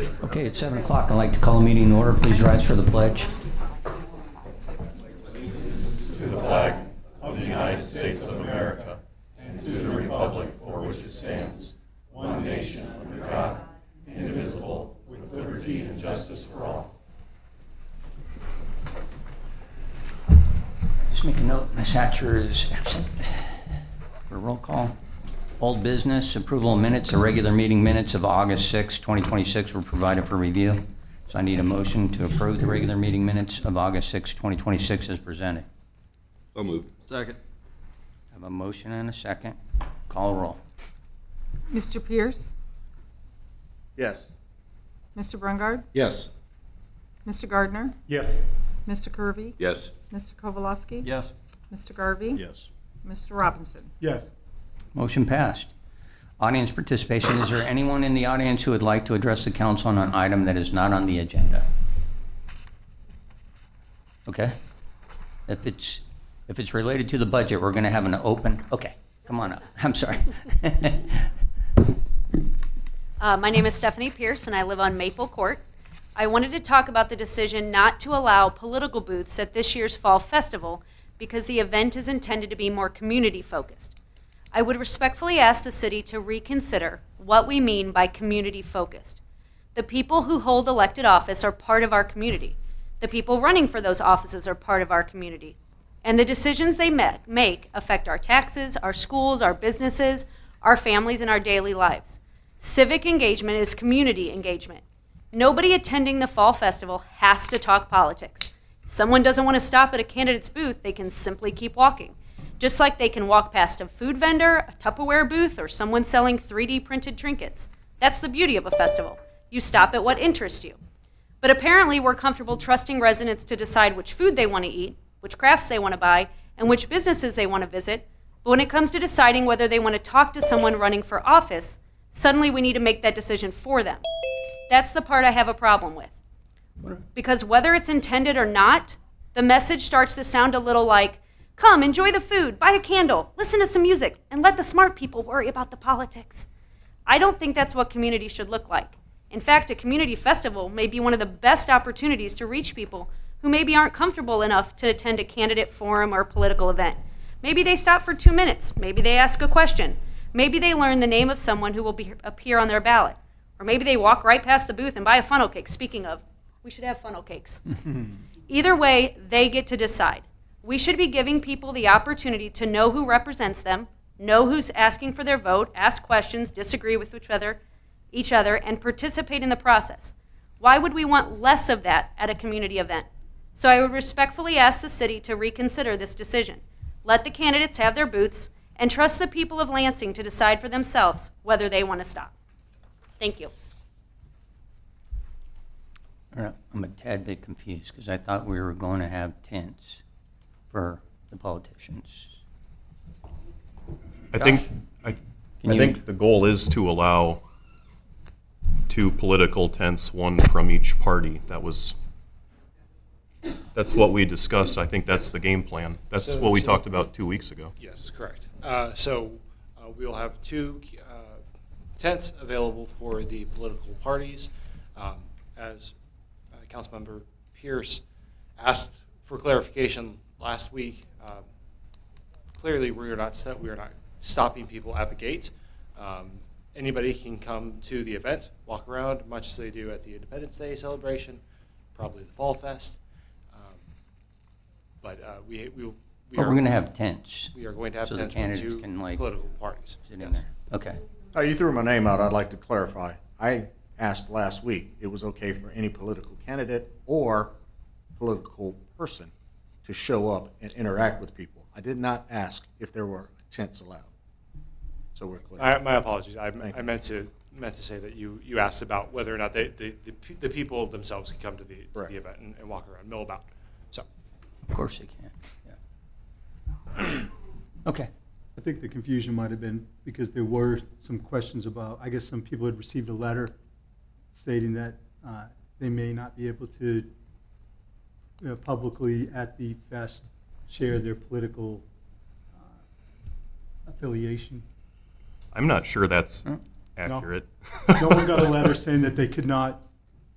Okay, it's 7 o'clock. I'd like to call a meeting in order. Please rise for the pledge. To the flag of the United States of America and to the republic for which it stands, one nation under God, indivisible, with liberty and justice for all. Just make a note, Ms. Hatcher is absent. For roll call. Old business, approval of minutes, the regular meeting minutes of August 6, 2026 were provided for review. So I need a motion to approve the regular meeting minutes of August 6, 2026 as presented. So moved. Second. I have a motion and a second. Call roll. Mr. Pierce? Yes. Mr. Brungard? Yes. Mr. Gardner? Yes. Mr. Kirby? Yes. Mr. Kowalski? Yes. Mr. Garvey? Yes. Mr. Robinson? Yes. Motion passed. Audience participation. Is there anyone in the audience who would like to address the council on an item that is not on the agenda? Okay. If it's related to the budget, we're going to have an open, okay, come on up. I'm sorry. My name is Stephanie Pierce, and I live on Maple Court. I wanted to talk about the decision not to allow political booths at this year's Fall Festival because the event is intended to be more community-focused. I would respectfully ask the city to reconsider what we mean by community-focused. The people who hold elected office are part of our community. The people running for those offices are part of our community. And the decisions they make affect our taxes, our schools, our businesses, our families, and our daily lives. Civic engagement is community engagement. Nobody attending the Fall Festival has to talk politics. If someone doesn't want to stop at a candidate's booth, they can simply keep walking. Just like they can walk past a food vendor, a Tupperware booth, or someone selling 3D printed trinkets. That's the beauty of a festival. You stop at what interests you. But apparently we're comfortable trusting residents to decide which food they want to eat, which crafts they want to buy, and which businesses they want to visit. But when it comes to deciding whether they want to talk to someone running for office, suddenly we need to make that decision for them. That's the part I have a problem with. Because whether it's intended or not, the message starts to sound a little like, come, enjoy the food, buy a candle, listen to some music, and let the smart people worry about the politics. I don't think that's what community should look like. In fact, a community festival may be one of the best opportunities to reach people who maybe aren't comfortable enough to attend a candidate forum or political event. Maybe they stop for 2 minutes. Maybe they ask a question. Maybe they learn the name of someone who will appear on their ballot. Or maybe they walk right past the booth and buy a funnel cake. Speaking of, we should have funnel cakes. Either way, they get to decide. We should be giving people the opportunity to know who represents them, know who's asking for their vote, ask questions, disagree with each other, and participate in the process. Why would we want less of that at a community event? So I would respectfully ask the city to reconsider this decision. Let the candidates have their booths and trust the people of Lansing to decide for themselves whether they want to stop. Thank you. All right, I'm a tad bit confused because I thought we were going to have tents for the politicians. I think Can I you- think the goal is to allow 2 political tents, 1 from each party. That's what we discussed. I think that's the game plan. That's what we talked about 2 weeks ago. Yes, correct. We will have 2 tents available for the political parties. As Councilmember Pierce asked for clarification last week, clearly we are not stopping people at the gate. Anybody can come to the event, walk around, much as they do at the Independence Day celebration, probably the Fall Fest. But we're going to have tents. We are going to have so the tents for candidates 2 can, like, political parties. sit in Yes. there. Okay. You threw my name out. I'd like to clarify. I asked last week it was okay for any political candidate or political person to show up and interact with people. I did not ask if there were tents allowed. So we're clear. My apologies. I Thank you. meant to say that you asked about whether or not the people themselves can come to the event and walk around, mill about. So, Of course they can. Yeah. Okay. I think the confusion might have been because there were some questions about, I guess some people had received a letter stating that they may not be able to publicly at the fest share their political affiliation. I'm not sure that's accurate. No one got a letter saying that they could not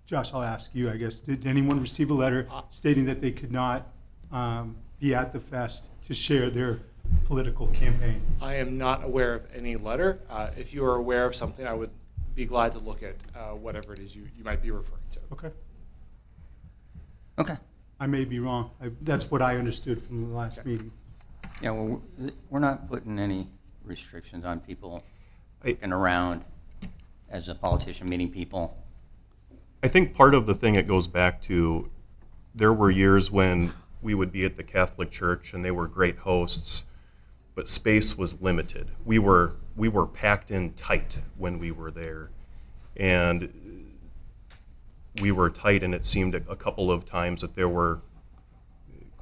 Josh, I'll ask you, I guess, did anyone receive a letter stating that they could not be at the fest to share their political campaign? I am not aware of any letter. If you are aware of something, I would be glad to look at whatever it is you might be referring to. Okay. Okay. I may be wrong. That's what I understood from the last meeting. Yeah, well, we're not putting any restrictions on people I- looking around as a politician, meeting people. I think part of the thing it goes back to, there were years when we would be at the Catholic Church and they were great hosts, but space was limited. We were packed in tight when we were there, and we were tight, and it seemed a couple of times that there were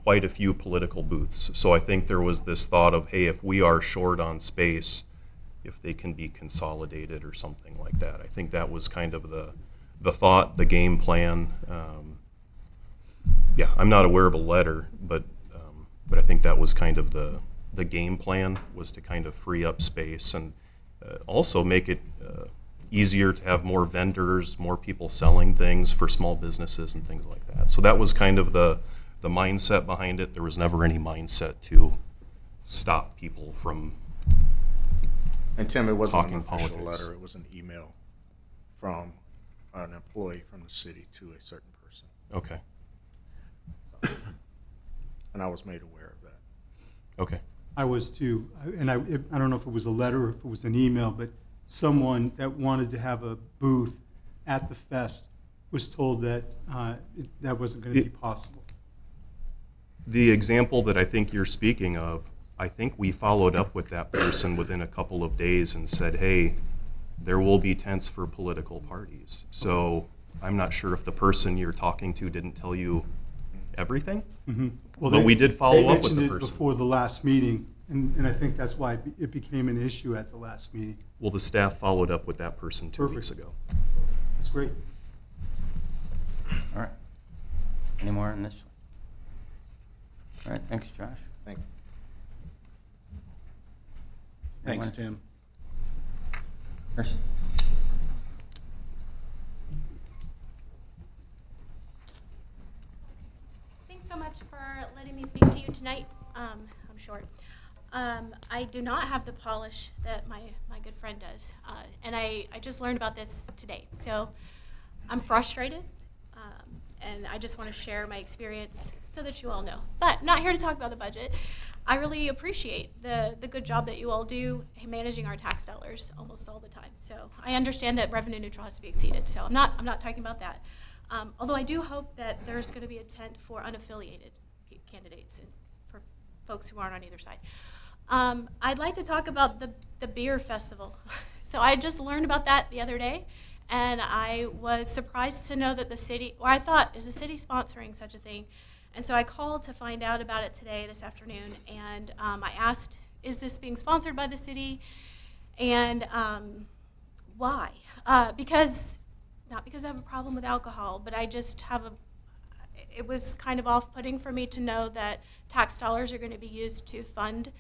quite a few political booths. So I think there was this thought of, hey, if we are short on space, if they can be consolidated or something like that. I think that was kind of the thought, the game plan. Yeah, I'm not aware of a letter, but I think that was kind of the game plan, was to kind of free up space and also make it easier to have more vendors, more people selling things for small businesses and things like that. So that was kind of the mindset behind it. There was never any mindset to stop people from. And Tim, it wasn't an Talking official politics. letter, it was an email from an employee from the city to a certain person, Okay. and I was made aware of that. Okay. I was too, and I don't know if it was a letter or if it was an email, but someone that wanted to have a booth at the fest was told that that wasn't going to be possible. The example that I think you're speaking of, I think we followed up with that person within a couple of days and said, hey, there will be tents for political parties. So I'm not sure if the person you're talking to didn't tell you everything. Well, But we did follow up with the They mentioned person. it before the last meeting, and I think that's why it became an issue at the last meeting. Well, the staff followed up with that person 2 weeks Perfect. ago. That's great. All right. Any more on this one? All right, thanks, Josh. Thank you. Anyone? Thanks, Tim. Chris? Thanks so much for letting me speak to you tonight. I'm short. I do not have the polish that my good friend does, and I just learned about this today. So I'm frustrated, and I just want to share my experience so that you all know. But not here to talk about the budget. I really appreciate the good job that you all do managing our tax dollars almost all the time. So I understand that revenue neutral has to be exceeded. So I'm not talking about that. Although I do hope that there's going to be a tent for unaffiliated candidates and for folks who aren't on either side. I'd like to talk about the beer festival. So I just learned about that the other day, and I was surprised to know that the city, or I thought, is the city sponsoring such a thing? And so I called to find out about it this afternoon, and I asked, is this being sponsored by the city? And why? Not because I have a problem with alcohol, but I just have it was kind of off-putting for me to know that tax dollars are going to be used to fund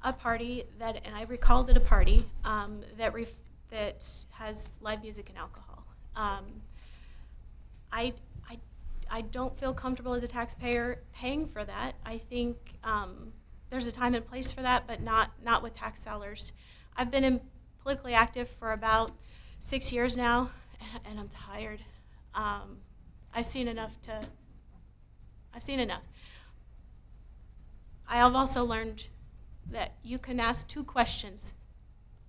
a party and I recalled it a party that has live music and alcohol. I don't feel comfortable as a taxpayer paying for that. I think there's a time and place for that, but not with tax dollars. I've been politically active for about 6 years now, and I'm tired. I've seen enough. I have also learned that you can ask 2 questions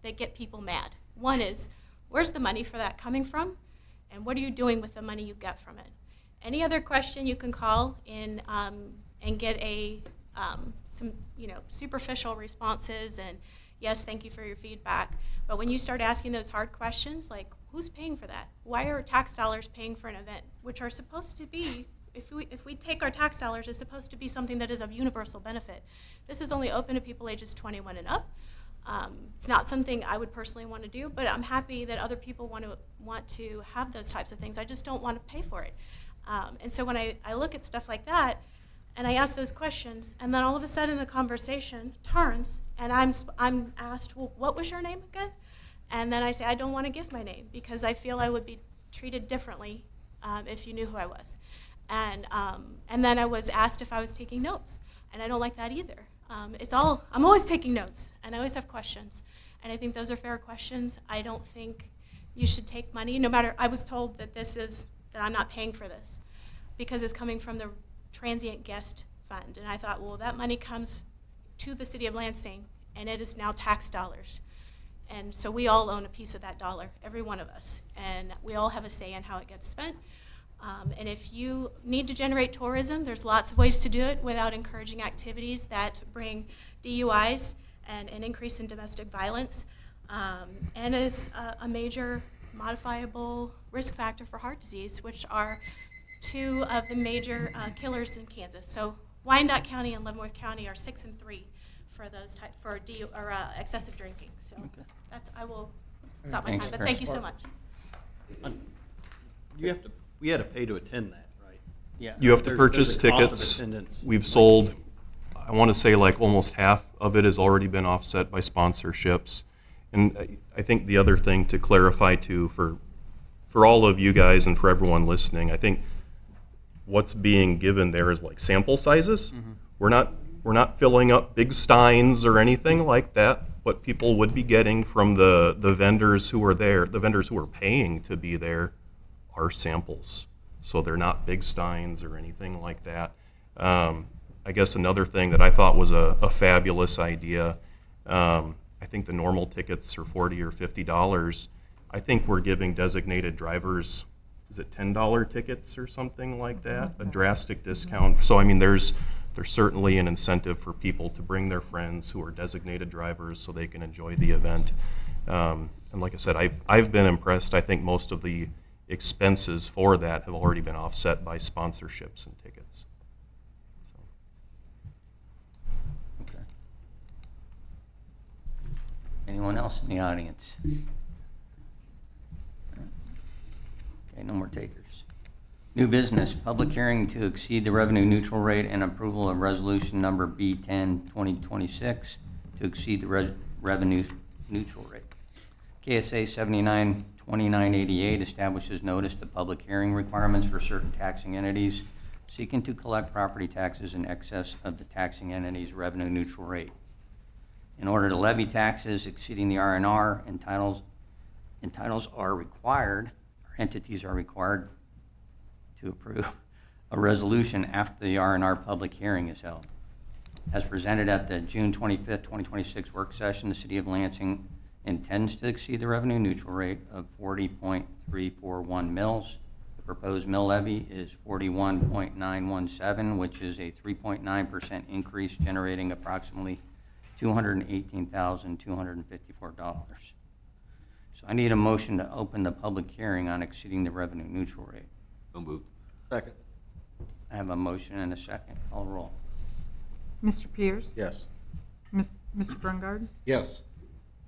that get people mad. One is, where's the money for that coming from? And what are you doing with the money you get from it? Any other question you can call in and get some superficial responses and yes, thank you for your feedback. But when you start asking those hard questions, like who's paying for that? Why are tax dollars paying for an event which are supposed to be, if we take our tax dollars, it's supposed to be something that is of universal benefit. This is only open to people ages 21 and up. It's not something I would personally want to do, but I'm happy that other people want to have those types of things. I just don't want to pay for it. And so when I look at stuff like that, and I ask those questions, and then all of a sudden the conversation turns, and I'm asked, well, what was your name again? And then I say, I don't want to give my name because I feel I would be treated differently if you knew who I was. And then I was asked if I was taking notes, and I don't like that either. I'm always taking notes, and I always have questions, and I think those are fair questions. I don't think you should take money, no matter, I was told that that I'm not paying for this because it's coming from the transient guest fund. And I thought, well, that money comes to the city of Lansing, and it is now tax dollars. And so we all own a piece of that dollar, every one of us, and we all have a say in how it gets spent. And if you need to generate tourism, there's lots of ways to do it without encouraging activities that bring DUIs and an increase in domestic violence, and is a major modifiable risk factor for heart disease, which are two of the major killers in Kansas. So Wyandotte County and Leavenworth County are 6 and 3 for those excessive drinking. So I will stop my Thanks, time. But Chris. thank you so much. We had to pay to attend that, right? Yeah. You have to There's purchase a cost of tickets. attendance. We've sold, I want to say like almost half of it has already been offset by sponsorships. And I think the other thing to clarify too, for all of you guys and for everyone listening, I think what's being given there is like sample sizes. We're not filling up big steins or anything like that. What people would be getting from the vendors who are there, the vendors who are paying to be there, are samples. So they're not big steins or anything like that. I guess another thing that I thought was a fabulous idea, I think the normal tickets are $40 or $50. I think we're giving designated drivers, is it $10 tickets or something like that? A drastic discount. So I mean, there's certainly an incentive for people to bring their friends who are designated drivers so they can enjoy the event. And like I said, I've been impressed. I think most of the expenses for that have already been offset by sponsorships and tickets. Okay. Anyone else in the audience? Okay, no more takers. New business, public hearing to exceed the revenue neutral rate and approval of resolution number B10 2026 to exceed the revenue neutral rate. KSA 792988 establishes notice to public hearing requirements for certain taxing entities seeking to collect property taxes in excess of the taxing entity's revenue neutral rate. In order to levy taxes exceeding the R&R, entitles are required, or entities are required to approve a resolution after the R&R public hearing is held. As presented at the June 25th, 2026 work session, the City of Lansing intends to exceed the revenue neutral rate of 40.341 mils. The proposed mill levy is 41.917, which is a 3.9% increase, generating approximately $218,254. So I need a motion to open the public hearing on exceeding the revenue neutral rate. So moved. Second. I have a motion and a second. Call roll. Mr. Pierce? Yes. Mr. Brungard? Yes.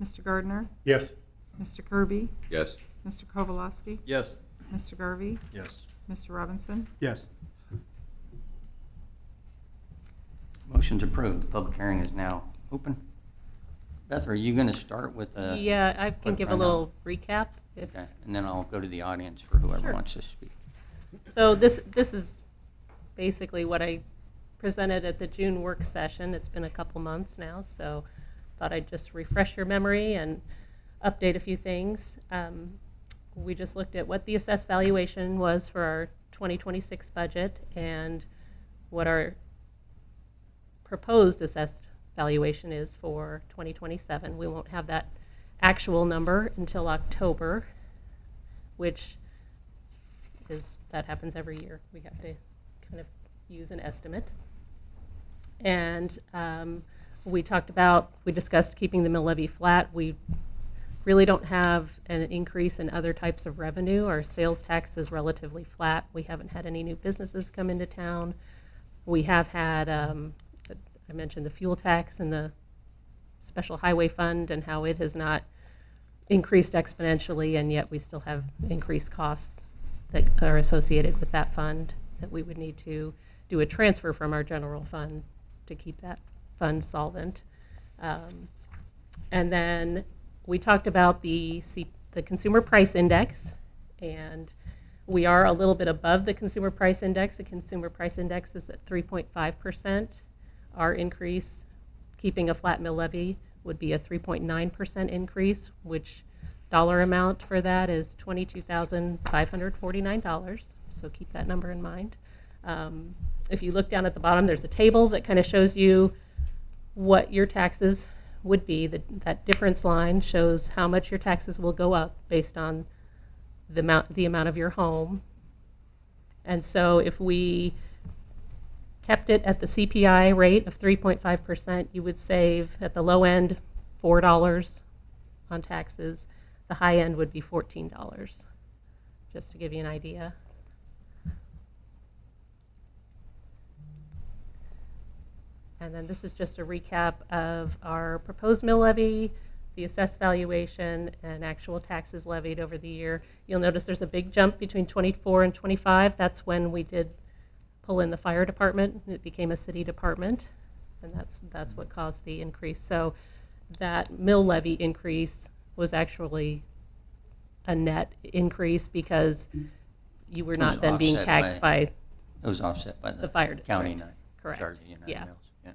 Mr. Gardner? Yes. Mr. Kirby? Yes. Mr. Kowalski? Yes. Mr. Garvey? Yes. Mr. Robinson? Yes. Motion's approved. The public hearing is now open. Beth, are you going to start with a? Yeah, I can give a little recap. Okay, and then I'll go to the audience for whoever wants to speak. So this is basically what I presented at the June work session. It's been a couple months now, so thought I'd just refresh your memory and update a few things. We just looked at what the assessed valuation was for our 2026 budget and what our proposed assessed valuation is for 2027. We won't have that actual number until October, which that happens every year. We have to kind of use an estimate. And we discussed keeping the mill levy flat. We really don't have an increase in other types of revenue. Our sales tax is relatively flat. We haven't had any new businesses come into town. We have had, I mentioned the fuel tax and the special highway fund and how it has not increased exponentially, and yet we still have increased costs that are associated with that fund that we would need to do a transfer from our general fund to keep that fund solvent. And then we talked about the Consumer Price Index, and We are a little bit above the consumer price index. The consumer price index is at 3.5%. Our increase, keeping a flat mill levy, would be a 3.9% increase, which dollar amount for that is $22,549. So keep that number in mind. If you look down at the bottom, there's a table that kind of shows you what your taxes would be. That difference line shows how much your taxes will go up based on the amount of your home. And so if we kept it at the CPI rate of 3.5%, you would save at the low end $4 on taxes. The high end would be $14, just to give you an idea. And then this is just a recap of our proposed mill levy, the assessed valuation, and actual taxes levied over the year. You'll notice there's a big jump between 24 and 25. That's when we did pull in the fire department. It became a city department, and that's what caused the increase. So that mill levy increase was actually a net increase because you were not then being taxed by It was offset by the fire county district. not Correct. charging you 9 Yeah. mills. Yeah.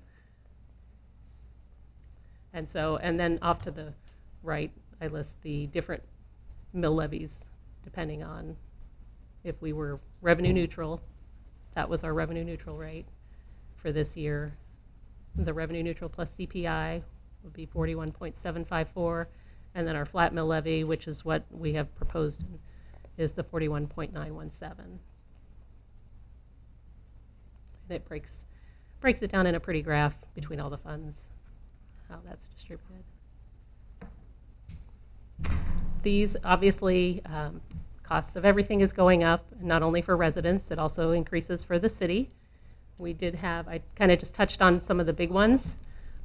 And then off to the right, I list the different mill levies depending on if we were revenue neutral. That was our revenue neutral rate for this year. The revenue neutral plus CPI would be 41.754, and then our flat mill levy, which is what we have proposed, is the 41.917. And it breaks it down in a pretty graph between all the funds, how that's distributed. These, obviously, costs of everything is going up, not only for residents, it also increases for the city. We did have, I kind of just touched on some of the big ones.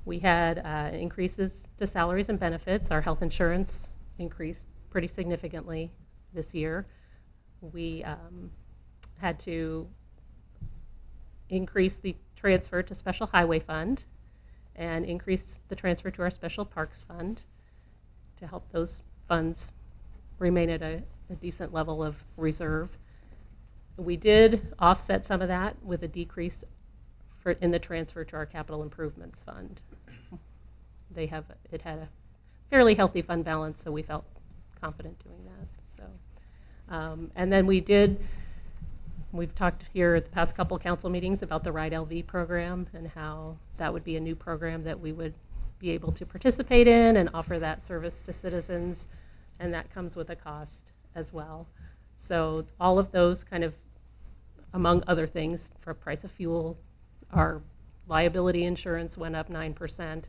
We had increases to salaries and benefits. Our health insurance increased pretty significantly this year. We had to increase the transfer to special highway fund and increase the transfer to our special parks fund to help those funds remain at a decent level of reserve. We did offset some of that with a decrease in the transfer to our capital improvements fund. It had a fairly healthy fund balance, so we felt confident doing that. So, and then we've talked here at the past couple council meetings about the Ride LV program and how that would be a new program that we would be able to participate in and offer that service to citizens, and that comes with a cost as well. So all of those kind of, among other things, for price of fuel, our liability insurance went up 9%,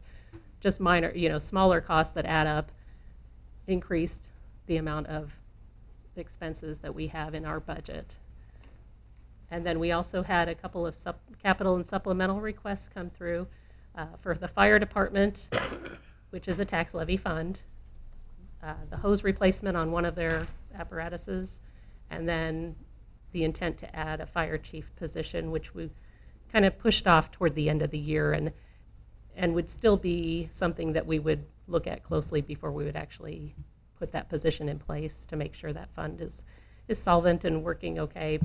just minor, smaller costs that add up, increased the amount of expenses that we have in our budget. And then we also had a couple of capital and supplemental requests come through for the fire department, which is a tax levy fund, the hose replacement on one of their apparatuses, and then the intent to add a fire chief position, which we kind of pushed off toward the end of the year and would still be something that we would look at closely before we would actually put that position in place to make sure that fund is solvent and working okay.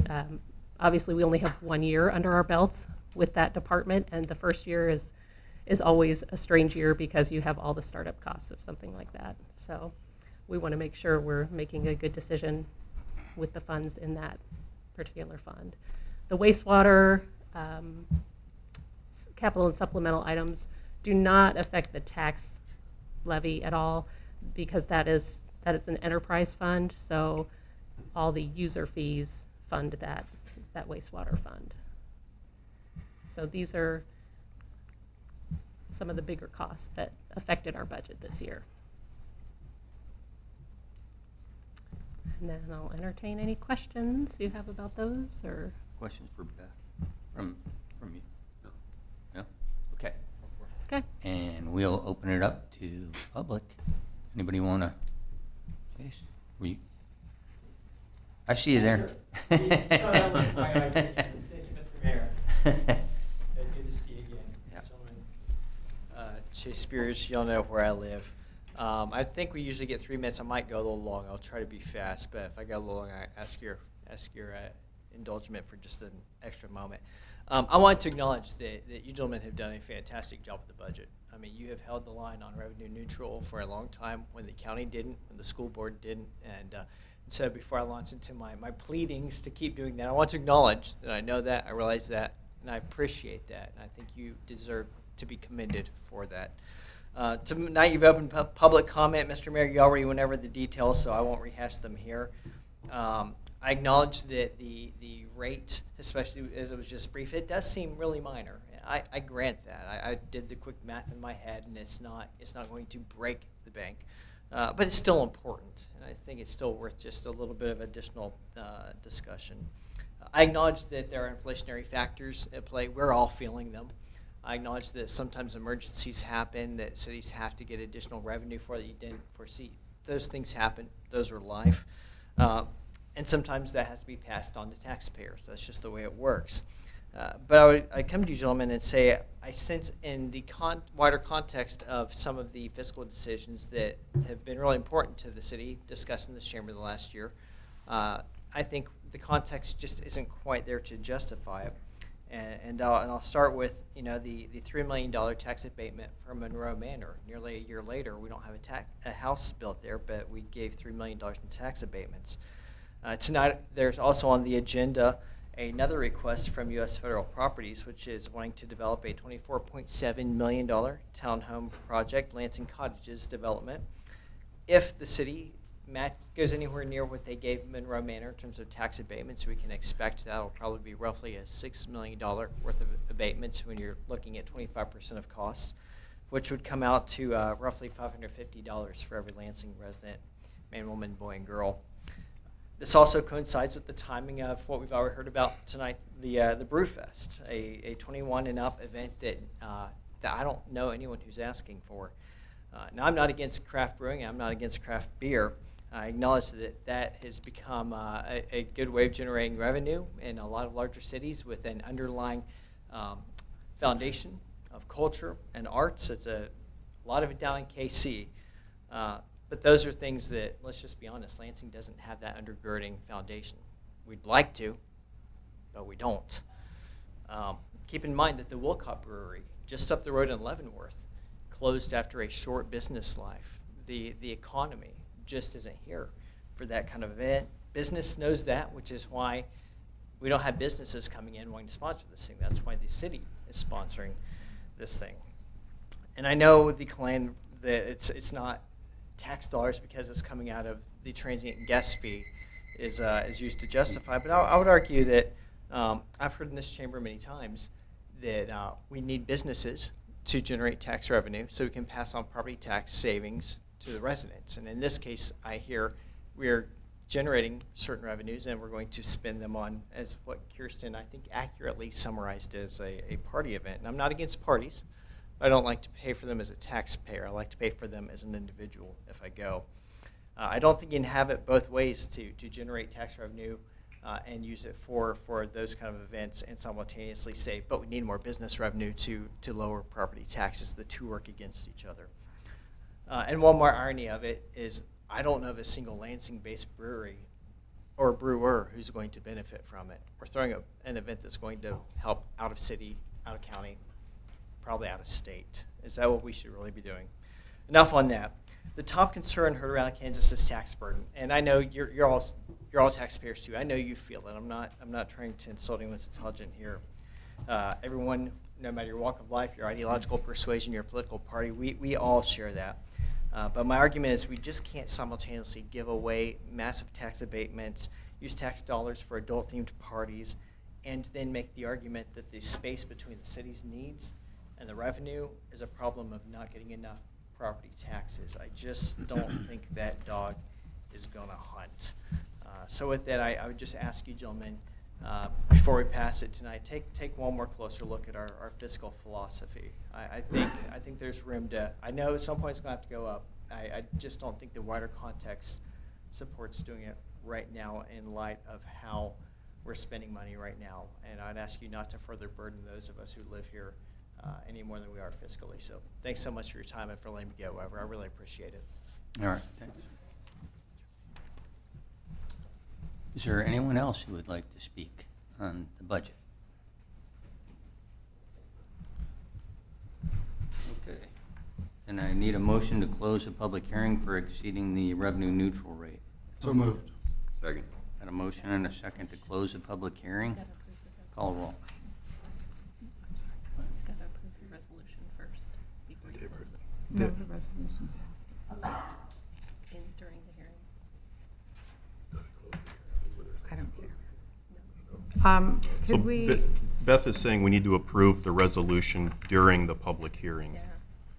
Obviously, we only have 1 year under our belts with that department, and the first year is always a strange year because you have all the startup costs of something like that. So we want to make sure we're making a good decision with the funds in that particular fund. The wastewater capital and supplemental items do not affect the tax levy at all because that is an enterprise fund, so all the user fees fund that wastewater fund. So these are some of the bigger costs that affected our budget this year. And then I'll entertain any questions you have about those, or Questions for Beth from you? No. No? Okay. okay. And we'll open it up to public. Anybody want to? I see you there. Thank you, Mr. Mayor. Good to see you again, Yeah. gentlemen. Chase Spears, y'all know where I live. I think we usually get 3 minutes. I might go a little long. I'll try to be fast, but if I go a little long, I ask your ask your indulgence for just an extra moment. I want to acknowledge that you gentlemen have done a fantastic job with the budget. I mean, you have held the line on revenue neutral for a long time when the county didn't, when the school board didn't. And so before I launch into my pleadings to keep doing that, I want to acknowledge that I know that, I realize that, and I appreciate that. And I think you deserve to be commended for that. Tonight you've opened public comment. Mr. Mayor, you already went over the details, so I won't rehash them here. I acknowledge that the rate, especially as it was just brief, it does seem really minor. I grant that. I did the quick math in my head, and it's not going to break the bank, but it's still important, and I think it's still worth just a little bit of additional discussion. I acknowledge that there are inflationary factors at play. We're all feeling them. I acknowledge that sometimes emergencies happen, that cities have to get additional revenue for that you didn't foresee. Those things happen. Those are life. And sometimes that has to be passed on to taxpayers. That's just the way it works. But I come to you, gentlemen, and say I sense in the wider context of some of the fiscal decisions that have been really important to the city, discussed in this chamber the last year, I think the context just isn't quite there to justify it. And I'll start with the $3 million tax abatement for Monroe Manor. Nearly a year later, we don't have a house built there, but we gave $3 million in tax abatements. Tonight, there's also on the agenda another request from U.S. Federal Properties, which is wanting to develop a $24.7 million townhome project, Lansing Cottages development. If the city goes anywhere near what they gave Monroe Manor in terms of tax abatements, we can expect that will probably be roughly a $6 million worth of abatements when you're looking at 25% of costs, which would come out to roughly $550 for every Lansing resident, man, woman, boy, and girl. This also coincides with the timing of what we've already heard about tonight, the Brewfest, a 21 and up event that I don't know anyone who's asking for. Now, I'm not against craft brewing. I'm not against craft beer. I acknowledge that has become a good way of generating revenue in a lot of larger cities with an underlying foundation of culture and arts. It's a lot of it down in KC. But those are things that, let's just be honest, Lansing doesn't have that undergirding foundation. We'd like to, but we don't. Keep in mind that the Wolcott Brewery, just up the road in Leavenworth, closed after a short business life. The economy just isn't here for that kind of event. Business knows that, which is why we don't have businesses coming in wanting to sponsor this thing. That's why the city is sponsoring this thing. And I know the claim that it's not tax dollars because it's coming out of the transient guest fee is used to justify. But I would argue that I've heard in this chamber many times that we need businesses to generate tax revenue so we can pass on property tax savings to the residents. And in this case, I hear we're generating certain revenues and we're going to spend them on, as what Kirsten, I think, accurately summarized as a party event. And I'm not against parties. I don't like to pay for them as a taxpayer. I like to pay for them as an individual if I go. I don't think you can have it both ways to generate tax revenue and use it for those kind of events and simultaneously say, but we need more business revenue to lower property taxes. The two work against each other. And one more irony of it is I don't know of a single Lansing-based brewery or brewer who's going to benefit from it. We're throwing an event that's going to help out of city, out of county, probably out of state. Is that what we should really be doing? Enough on that. The top concern heard around Kansas is tax burden, and I know you're all taxpayers too. I know you feel it. I'm not trying to insult anyone's intelligence here. Everyone, no matter your walk of life, your ideological persuasion, your political party, we all share that. But my argument is we just can't simultaneously give away massive tax abatements, use tax dollars for adult-themed parties, and then make the argument that the space between the city's needs and the revenue is a problem of not getting enough property taxes. I just don't think that dog is going to hunt. So with that, I would just ask you, gentlemen, before we pass it tonight, take one more closer look at our fiscal philosophy. I think there's room to, I know at some point it's going to have to go up. I just don't think the wider context supports doing it right now in light of how we're spending money right now. And I'd ask you not to further burden those of us who live here any more than we are fiscally. So thanks so much for your time and for letting me go over. I really appreciate it. All right, thanks. Is there anyone else who would like to speak on the budget? Okay. And I need a motion to close the public hearing for exceeding the revenue neutral rate. So moved. Second. Got a motion and a second to close the public hearing. Call roll. It's got to approve the resolution first before you close it. No, the resolution's During the hearing. I don't care. So Could we, Beth is saying we need to approve the resolution during the public hearing. Yeah,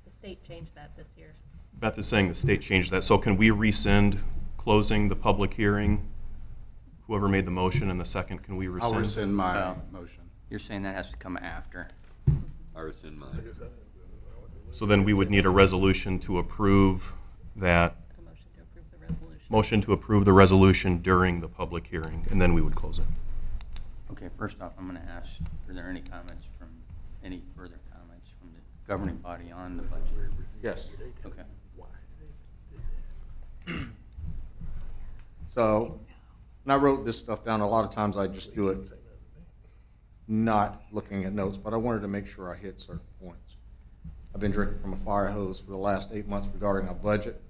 the state changed that this year. Beth is saying the state changed that. So can we rescind closing the public hearing? Whoever made the motion and the second, can we I'll rescind? rescind my Well- motion. You're saying that has to come after. I rescind mine. So then we would need a resolution to approve that, A motion to approve the resolution. motion to approve the resolution during the public hearing, and then we would close it. Okay, first off, I'm going to ask, are there any comments from, any further comments from the governing body on the budget? Yes. Okay. So, and I wrote this stuff down. A lot of times I just do it not looking at notes, but I wanted to make sure I hit certain points. I've been drinking from a fire hose for the last 8 months regarding our budget.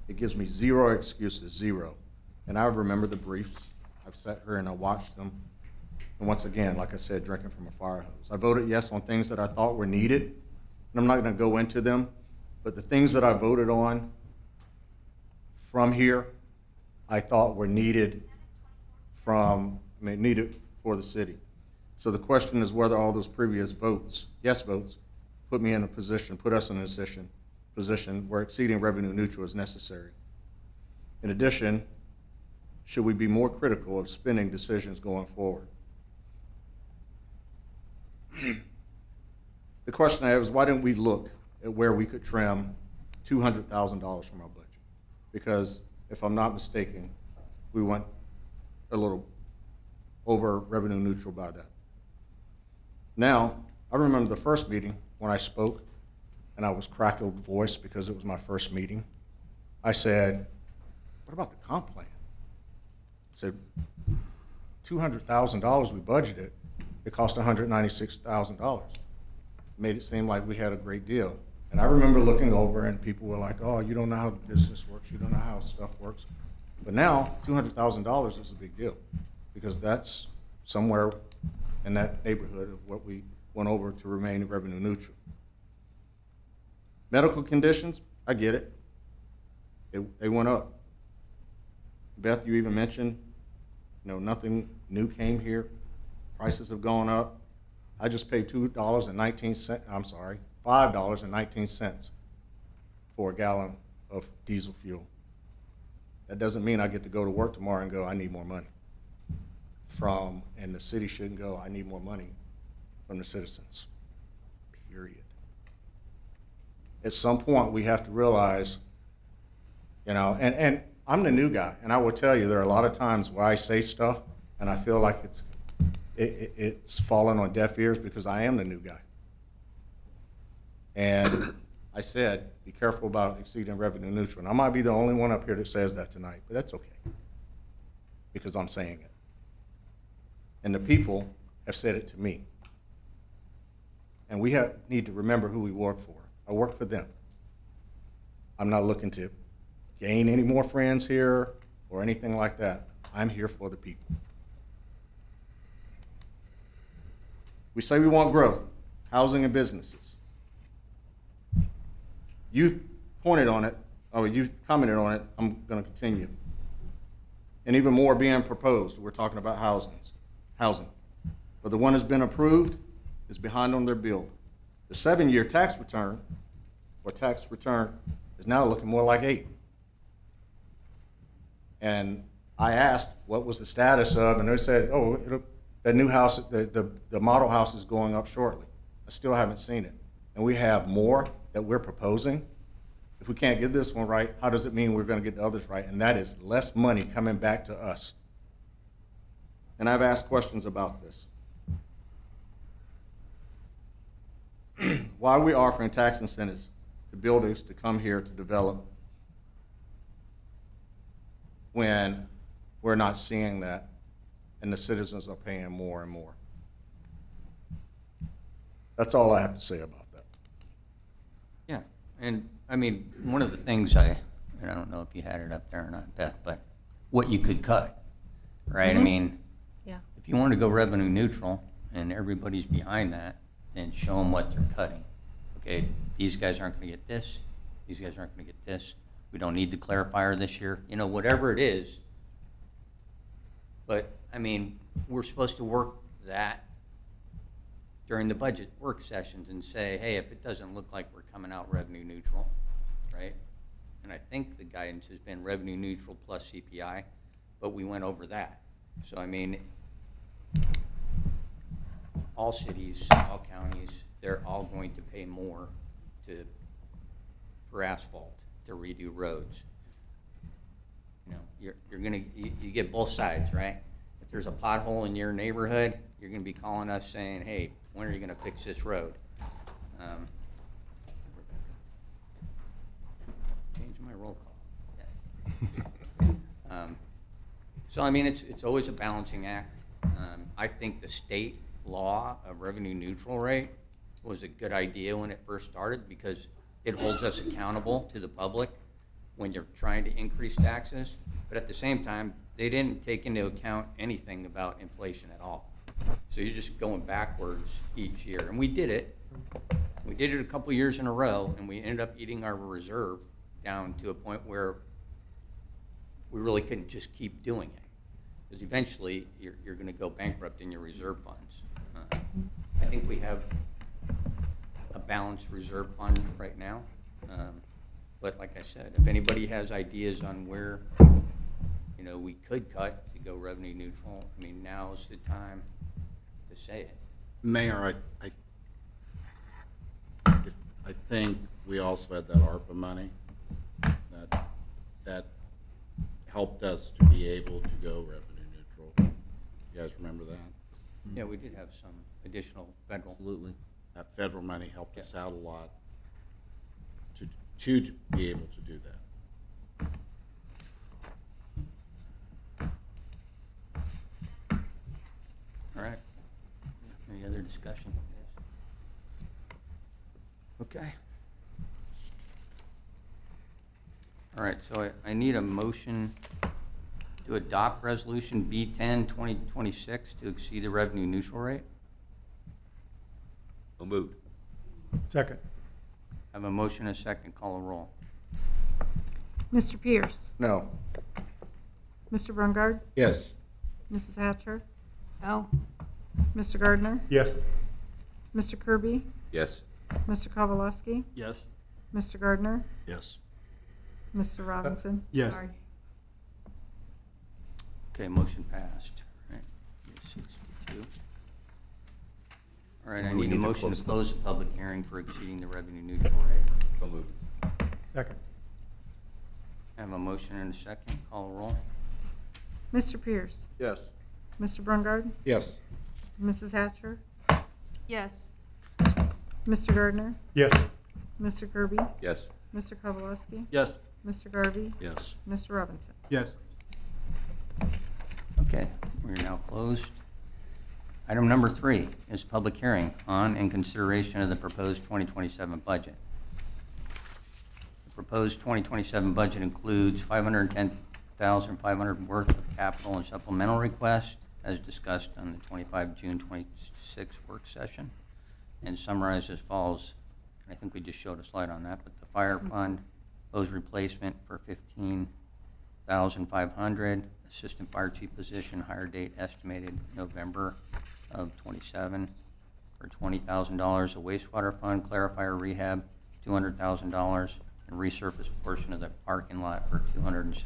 It gives me zero excuses, zero. And I remember the briefs. I've sat here and I watched them. And once again, like I said, drinking from a fire hose. I voted yes on things that I thought were needed, and I'm not going to go into them, but the things that I voted on from here, I thought were needed needed for the city. So the question is whether all those previous votes, yes votes, put me in a position, put us in a position where exceeding revenue neutral is necessary. In addition, should we be more critical of spending decisions going forward? The question I have is why didn't we look at where we could trim $200,000 from our budget? Because if I'm not mistaken, we went a little over revenue neutral by that. Now, I remember the first meeting when I spoke, and I was crackled voice because it was my first meeting. I said, what about the comp plan? I said, $200,000 we budgeted, it cost $196,000. Made it seem like we had a great deal. And I remember looking over and people were like, oh, you don't know how business works, you don't know how stuff works. But now, $200,000 is a big deal because that's somewhere in that neighborhood of what we went over to remain revenue neutral. Medical conditions, I get it. They went up. Beth, you even mentioned, nothing new came here. Prices have gone up. I just paid $5.19 for a gallon of diesel fuel. That doesn't mean I get to go to work tomorrow and go, I need more money. And the city shouldn't go, I need more money from the citizens, period. At some point, we have to realize, and I'm the new guy, and I will tell you, there are a lot of times where I say stuff, and I feel like it's fallen on deaf ears because I am the new guy. And I said, be careful about exceeding revenue neutral. And I might be the only one up here that says that tonight, but that's okay because I'm saying it. And the people have said it to me. And we need to remember who we work for. I work for them. I'm not looking to gain any more friends here or anything like that. I'm here for the people. We say we want growth, housing and businesses. You pointed on it, or you commented on it, I'm going to continue. And even more being proposed. We're talking about housing. But the one that's been approved is behind on their bill. The 7-year tax return is now looking more like 8. And I asked what was the status of, and they said, the new house, the model house is going up shortly. I still haven't seen it. And we have more that we're proposing. If we can't get this one right, how does it mean we're going to get the others right? And that is less money coming back to us. And I've asked questions about this. Why are we offering tax incentives to builders to come here to develop when we're not seeing that, and the citizens are paying more and more. That's all I have to say about that. Yeah, and I mean, one of the things and I don't know if you had it up there or not, Beth, but what you could cut, right? I mean, Yeah. if you want to go revenue neutral and everybody's behind that, then show them what they're cutting. Okay, these guys aren't going to get this, these guys aren't going to get this, we don't need the clarifier this year, you know, whatever it is. But, I mean, we're supposed to work that during the budget work sessions and say, hey, if it doesn't look like we're coming out revenue neutral, right? And I think the guidance has been revenue neutral plus CPI, but we went over that. So, I mean, all cities, all counties, they're all going to pay more for asphalt, to redo roads. You know, you're gonna, you get both sides, right? If there's a pothole in your neighborhood, you're gonna be calling us saying, hey, when are you gonna fix this road? Change my roll call. Yeah. So, I mean, it's always a balancing act. I think the state law of revenue neutral rate was a good idea when it first started because it holds us accountable to the public when you're trying to increase taxes. But at the same time, they didn't take into account anything about inflation at all. So you're just going backwards each year. And we did it. We did it a couple years in a row, and we ended up eating our reserve down to a point where we really couldn't just keep doing it. Because eventually, you're going to go bankrupt in your reserve funds. I think we have a balanced reserve fund right now. But like I said, if anybody has ideas on where, you know, we could cut to go revenue neutral, I mean, now's the time to say it. Mayor, I think we also had that ARPA money that helped us to be able to go revenue neutral. You guys remember that? Yeah, we did have some additional federal. Absolutely. That federal money helped us out a lot to be able to do that. All right. Any other discussion? Okay. All right, so I need a motion to adopt Resolution B10, 2026 to exceed the revenue neutral rate. So moved. Second. I have a motion and a second. Call a roll. Mr. Pierce? No. Mr. Brungard? Yes. Mrs. Hatcher? No. Mr. Gardner? Yes. Mr. Kirby? Yes. Mr. Kowalewski? Yes. Mr. Gardner? Yes. Mr. Robinson? yes. Sorry. Okay, motion passed. All right, 62. All right, I We need a need to motion close to the- close the public hearing for exceeding the revenue neutral rate. So moved. Second. I have a motion and a second. Call a roll. Mr. Pierce? Yes. Mr. Brungard? Yes. Mrs. Hatcher? Yes. Mr. Gardner? Yes. Mr. Kirby? Yes. Mr. Kowalewski? Yes. Mr. Garvey? Yes. Mr. Robinson? Yes. Okay, we're now closed. Item number 3 is public hearing on and consideration of the proposed 2027 budget. The proposed 2027 budget includes $510,500 worth of capital and supplemental requests, as discussed on the 25 June 26 work session, and summarized as follows. I think we just showed a slide on that, but the fire fund, hose replacement for $15,500, assistant fire chief position, hire date estimated November of 27 for $20,000, a wastewater fund, clarifier rehab, $200,000, and resurface portion of the parking lot for $275,000.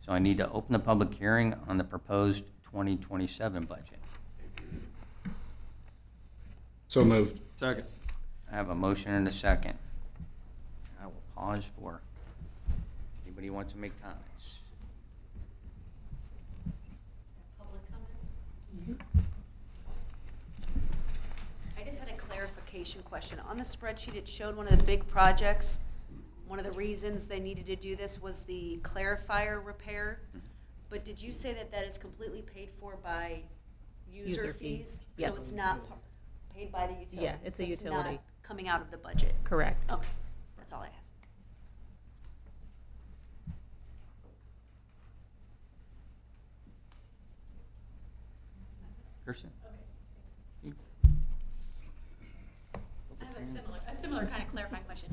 So I need to open the public hearing on the proposed 2027 budget. So moved. Second. I have a motion and a second. I will pause for anybody who wants to make comments. Public comment? I just had a clarification question. On the spreadsheet, it showed one of the big projects, one of the reasons they needed to do this was the clarifier repair. But did you say that that is completely paid for by user User fees? fees, yes. So it's not paid by the utility? Yeah, it's a So utility. not coming out of the budget? Correct. Okay, that's all I asked. Kirsten? I have a similar kind of clarifying question.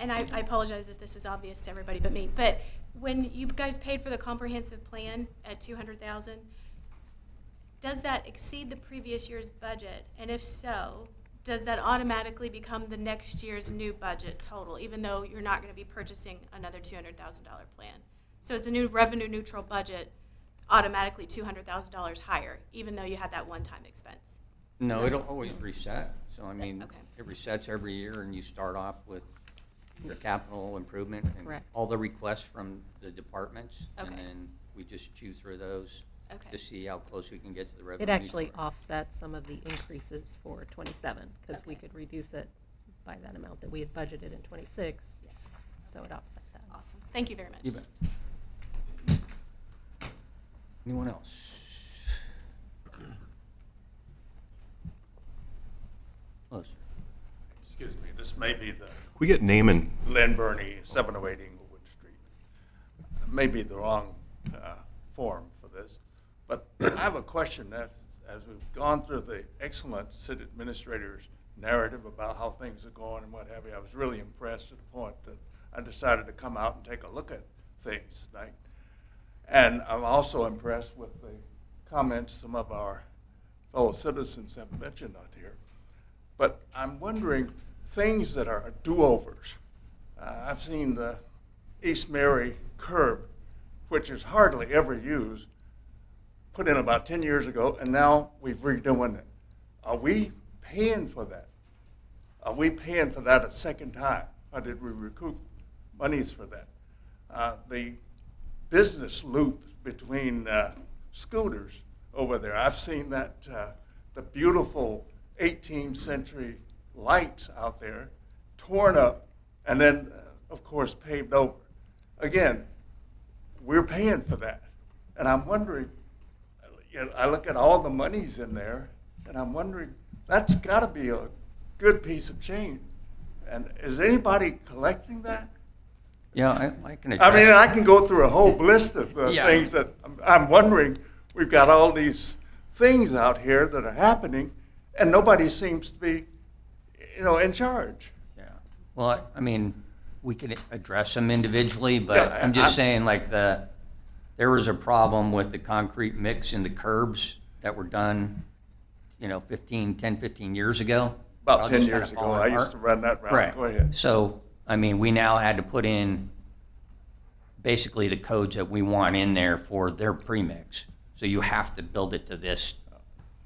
And I apologize if this is obvious to everybody but me, but when you guys paid for the comprehensive plan at $200,000, does that exceed the previous year's budget? And if so, does that automatically become the next year's new budget total, even though you're not going to be purchasing another $200,000 plan? So is the new revenue neutral budget automatically $200,000 higher, even though you had that one-time expense? No, it'll always reset. So, I mean, Okay. it resets every year, and you start off with your capital improvement and Correct. all the requests from the departments. And Okay. then we just chew through those Okay. to see how close we can get to the It revenue. actually neutral. offsets some of the increases for 27, because we Okay. could reduce it by that amount that we had budgeted in 26. Yes. So it offset that. Awesome. Thank you very much. You bet. Anyone else? Close. Excuse me, this may be the We get name and, Lynn Burney, 708 Inglewood Street. May be the wrong forum for this, but I have a question. As we've gone through the excellent city administrator's narrative about how things are going and what have you, I was really impressed to the point that I decided to come out and take a look at things tonight. And I'm also impressed with the comments some of our fellow citizens have mentioned out here. But I'm wondering, things that are do-overs. I've seen the East Mary curb, which is hardly ever used, put in about 10 years ago, and now we've redoing it. Are we paying for that? Are we paying for that a second time? Or did we recoup monies for that? The business loop between scooters over there, I've seen that, the beautiful 18th century lights out there torn up and then, of course, paved over. Again, we're paying for that. And I'm wondering, I look at all the monies in there, and I'm wondering, that's got to be a good piece of change. And is anybody collecting that? Yeah, I can I address. mean, I can go through a whole list of Yeah. things that I'm wondering. We've got all these things out here that are happening, and nobody seems to be, in charge. Yeah. Well, I mean, we could address them individually, but Yeah, I'm just I'm- saying, like, there was a problem with the concrete mix in the curbs that were done, 10, 15 years ago. About All 10 just kinda years ago, falling I used apart. to run that route. Right. Go ahead. So, I mean, we now had to put in basically the codes that we want in there for their premix. So you have to build it to this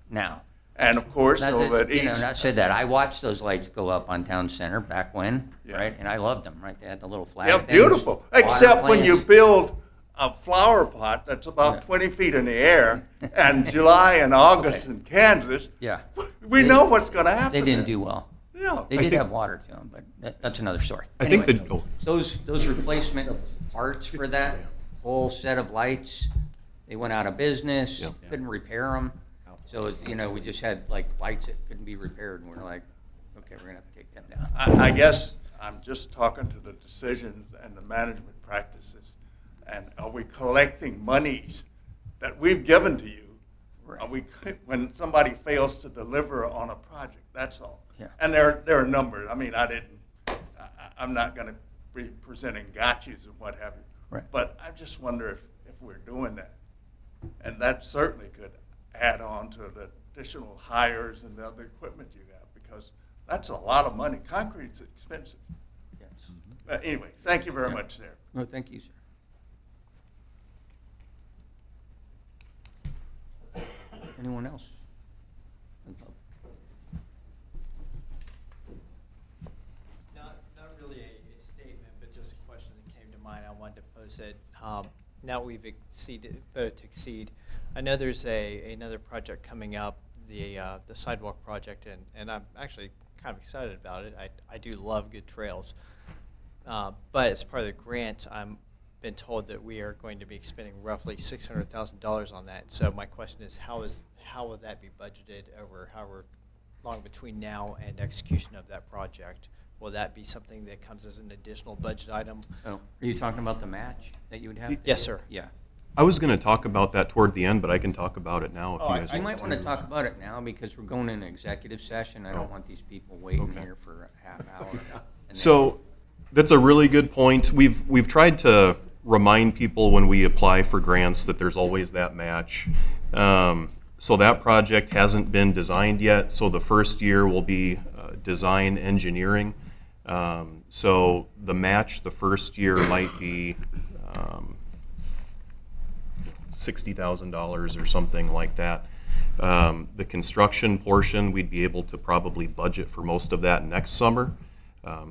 now. And of course, Not over that- at East. Not said that. I watched those lights go up on Town Center back when, Yeah. right? And I loved them, right? They had the little flag Yeah, things, beautiful. water Except when you plants. build a flower pot that's about Yeah. 20 feet in the air, and July and August in Kansas, Yeah. we They- know what's going to happen. They didn't there. do well. No. They I did think- have water to them, but that's another story. I think Anyway, those replacement parts for that whole set of lights, they went out of business, Yeah. couldn't repair them. So, we just had like lights that couldn't be repaired, and we're like, okay, we're gonna have to take them down. I guess I'm just talking to the decisions and the management practices. And are we collecting monies that we've given to you? Right. Are we, when somebody fails to deliver on a project, that's all. Yeah. And there are numbers. I mean, I'm not going to be presenting gotchas and what have you. Right. But I just wonder if we're doing that. And that certainly could add on to the additional hires and the other equipment you have, because that's a lot of money. Concrete's expensive. Yes. But anyway, thank you very Yeah. much, sir. No, thank you, sir. Anyone else? Not really a statement, but just a question that came to mind. I wanted to pose it. Now we've voted to exceed. I know there's another project coming up, the sidewalk project, and I'm actually kind of excited about it. I do love good trails. But as part of the grant, I'm been told that we are going to be expending roughly $600,000 on that. So my question is, how will that be budgeted over however long between now and execution of that project? Will that be something that comes as an additional budget item? Oh, are you talking about the match that you would have? Yes, sir. Yeah. I was going to talk about that toward the end, but I can talk about it now if you guys You want might want to talk about it now because we're going into executive session. I don't want these people waiting here for a half hour. And then- So that's a really good point. We've tried to remind people when we apply for grants that there's always that match. So that project hasn't been designed yet. So the first year will be design engineering. So the match the first year might be $60,000 or something like that. The construction portion, we'd be able to probably budget for most of that next summer.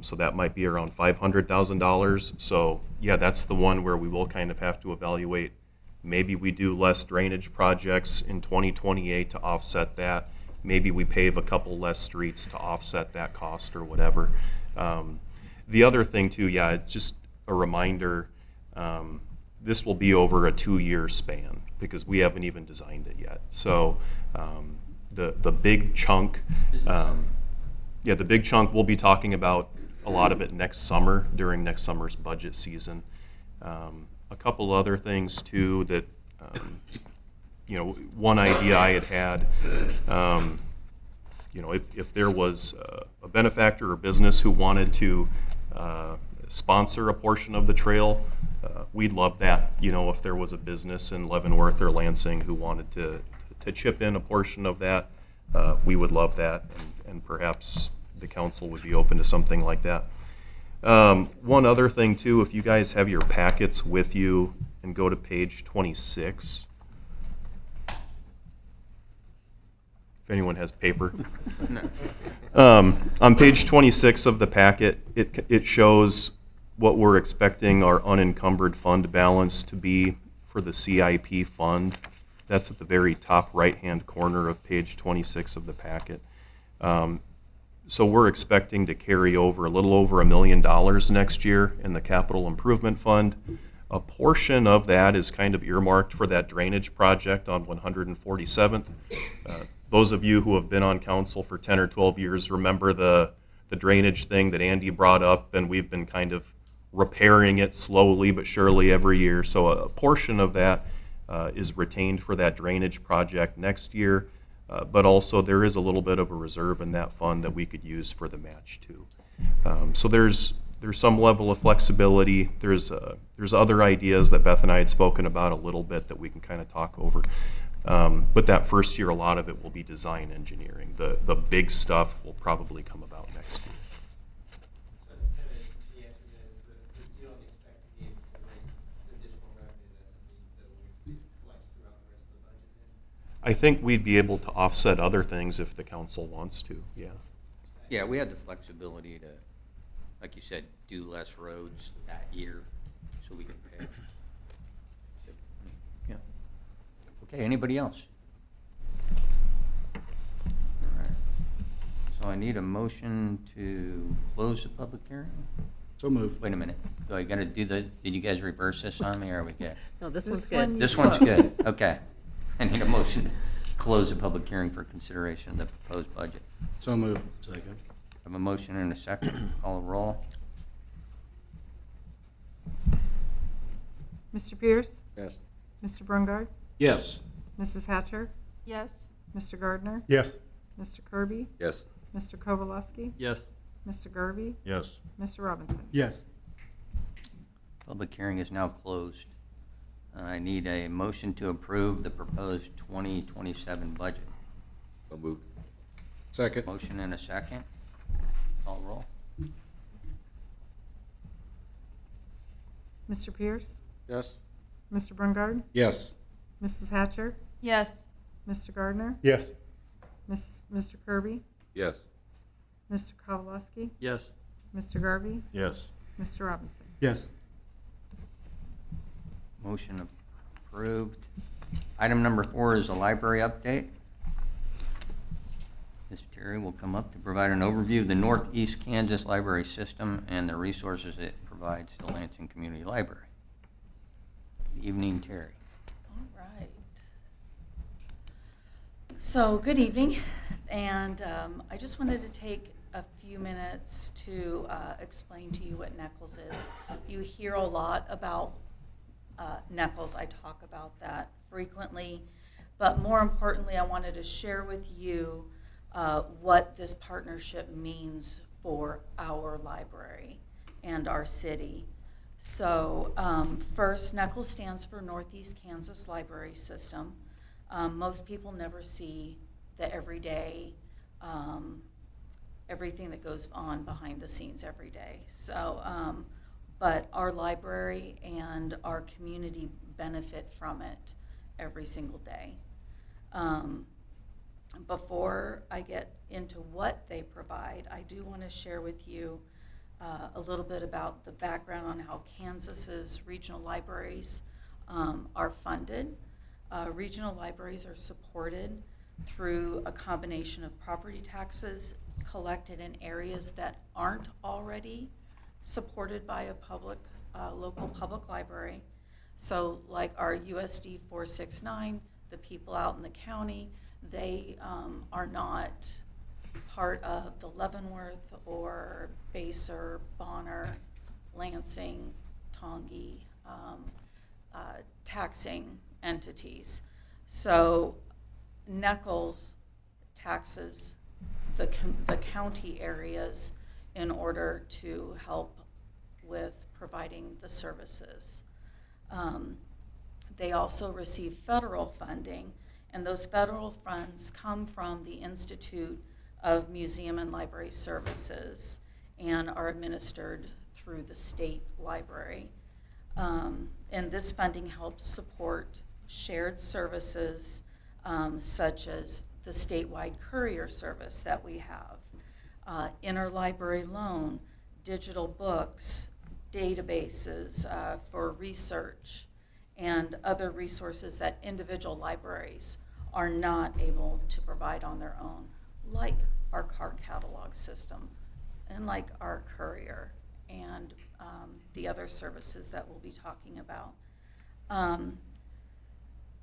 So that might be around $500,000. So yeah, that's the one where we will kind of have to evaluate. Maybe we do less drainage projects in 2028 to offset that. Maybe we pave a couple less streets to offset that cost or whatever. The other thing too, yeah, it's just a reminder, this will be over a 2-year span because we haven't even designed it yet. So the big chunk, yeah, the big chunk, we'll be talking about a lot of it next summer during next summer's budget season. A couple other things too that, you know, one idea I had, you know, if there was a benefactor or business who wanted to sponsor a portion of the trail, we'd love that. You know, if there was a business in Leavenworth or Lansing who wanted to chip in a portion of that, we would love that, and perhaps the council would be open to something like that. One other thing too, if you guys have your packets with you and go to page 26. If anyone has paper. On page 26 of the packet, it shows what we're expecting our unencumbered fund balance to be for the CIP fund. That's at the very top right-hand corner of page 26 of the packet. So we're expecting to carry over a little over $1 million next year in the capital improvement fund. A portion of that is kind of earmarked for that drainage project on 147th. Those of you who have been on council for 10 or 12 years remember the drainage thing that Andy brought up, and we've been kind of repairing it slowly but surely every year. So a portion of that is retained for that drainage project next year, but also there is a little bit of a reserve in that fund that we could use for the match too. So there's some level of flexibility. There's other ideas that Beth and I had spoken about a little bit that we can kind of talk over. But that first year, a lot of it will be design engineering. The big stuff will probably come about next year. So the answer is that you don't expect to be able to raise additional revenue that will be flexed throughout the rest of the budget then? I think we'd be able to offset other things if the council wants to, yeah. Yeah, we had the flexibility to, like you said, do less roads that year so we could pay. Yeah. Okay, anybody else? All right. So I need a motion to close the public hearing? So moved. Wait a minute. Do I gotta do did you guys reverse this on me or are we good? No, this This one's one good. you This one's good, close. okay. I need a motion to close the public hearing for consideration of the proposed budget. So moved. Second. I have a motion and a second. Call a roll. Mr. Pierce? Yes. Mr. Brungard? Yes. Mrs. Hatcher? Yes. Mr. Gardner? Yes. Mr. Kirby? Yes. Mr. Kowalewski? Yes. Mr. Garvey? Yes. Mr. Robinson? Yes. Public hearing is now closed. I need a motion to approve the proposed 2027 budget. So moved. Second. Motion and a second. Call roll. Mr. Pierce? Yes. Mr. Brungard? Yes. Mrs. Hatcher? Yes. Mr. Gardner? Yes. Mr. Kirby? Yes. Mr. Kowalewski? Yes. Mr. Garvey? Yes. Mr. Robinson? Yes. Motion approved. Item number 4 is a library update. Ms. Terry will come up to provide an overview of the Northeast Kansas Library System and the resources it provides to Lansing Community Library. Good evening, Terry. All right. So, good evening, and I just wanted to take a few minutes to explain to you what NECLS is. You hear a lot about NECLS. I talk about that frequently, but more importantly, I wanted to share with you what this partnership means for our library and our city. So first, NECLS stands for Northeast Kansas Library System. Most people never see the everyday, everything that goes on behind the scenes every day. So, but our library and our community benefit from it every single day. Before I get into what they provide, I do want to share with you a little bit about the background on how Kansas's regional libraries are funded. Regional libraries are supported through a combination of property taxes collected in areas that aren't already supported by a local public library. So like our USD 469, the people out in the county, they are not part of the Leavenworth or Basehor, Bonner, Lansing, Tongi taxing entities. So NECLS taxes the county areas in order to help with providing the services. They also receive federal funding, and those federal funds come from the Institute of Museum and Library Services and are administered through the state library. And this funding helps support shared services such as the statewide courier service that we have, interlibrary loan, digital books, databases for research, and other resources that individual libraries are not able to provide on their own, like our card catalog system and like our courier and the other services that we'll be talking about.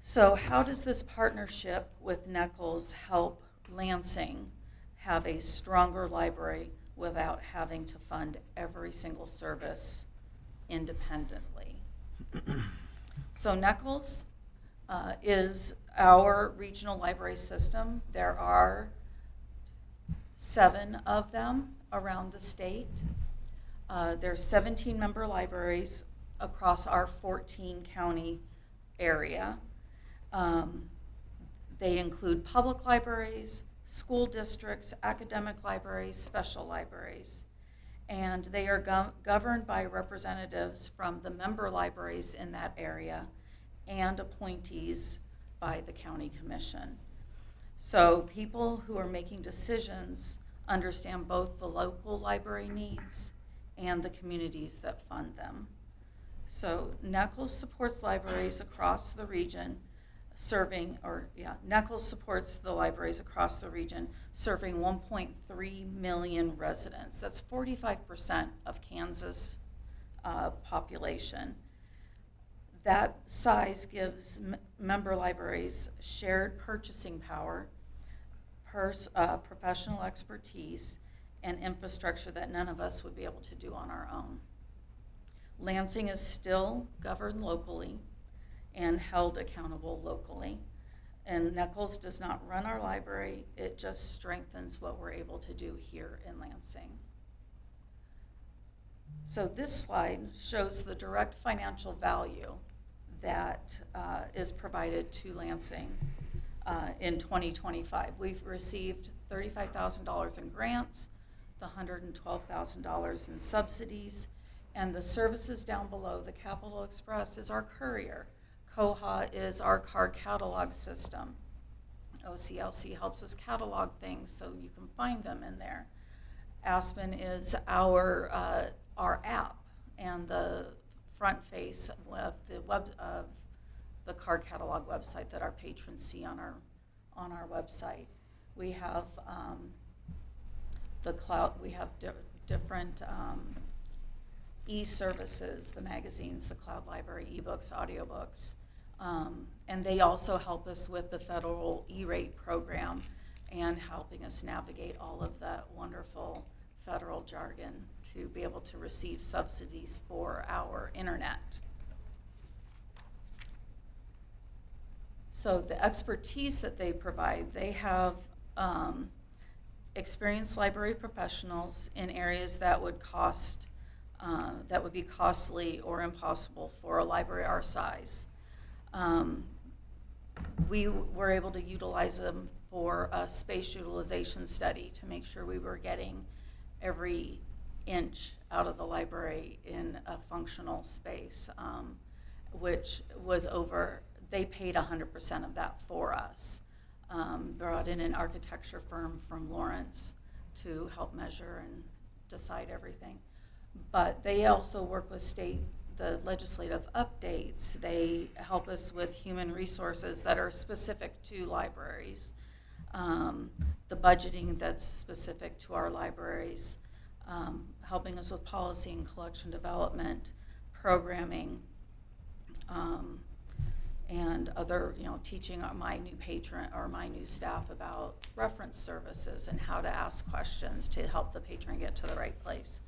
So how does this partnership with NECLS help Lansing have a stronger library without having to fund every single service independently? So NECLS is our regional library system. There are 7 of them around the state. There's 17 member libraries across our 14 county area. They include public libraries, school districts, academic libraries, special libraries. And they are governed by representatives from the member libraries in that area and appointees by the county commission. So people who are making decisions understand both the local library needs and the communities that fund them. So NECLS supports libraries across the region NECLS supports the libraries across the region, serving 1.3 million residents. That's 45% of Kansas population. That size gives member libraries shared purchasing power, professional expertise, and infrastructure that none of us would be able to do on our own. Lansing is still governed locally and held accountable locally. And NECLS does not run our library, it just strengthens what we're able to do here in Lansing. So this slide shows the direct financial value that is provided to Lansing in 2025. We've received $35,000 in grants, the $112,000 in subsidies, and the services down below, the Capital Express is our courier. Koha is our card catalog system. OCLC helps us catalog things so you can find them in there. Aspen is our app and the front face of the card catalog website that our patrons see on our website. We have the cloud, we have different e-services, the magazines, the cloud library, ebooks, audiobooks. And they also help us with the federal E-rate program and helping us navigate all of that wonderful federal jargon to be able to receive subsidies for our internet. So the expertise that they provide, they have experienced library professionals in areas that would be costly or impossible for a library our size. We were able to utilize them for a space utilization study to make sure we were getting every inch out of the library in a functional space, which was they paid 100% of that for us. Brought in an architecture firm from Lawrence to help measure and decide everything. But they also work with the legislative updates. They help us with human resources that are specific to libraries, the budgeting that's specific to our libraries, helping us with policy and collection development, programming, and other, teaching my new patron or my new staff about reference services and how to ask questions to help the patron get to the right place.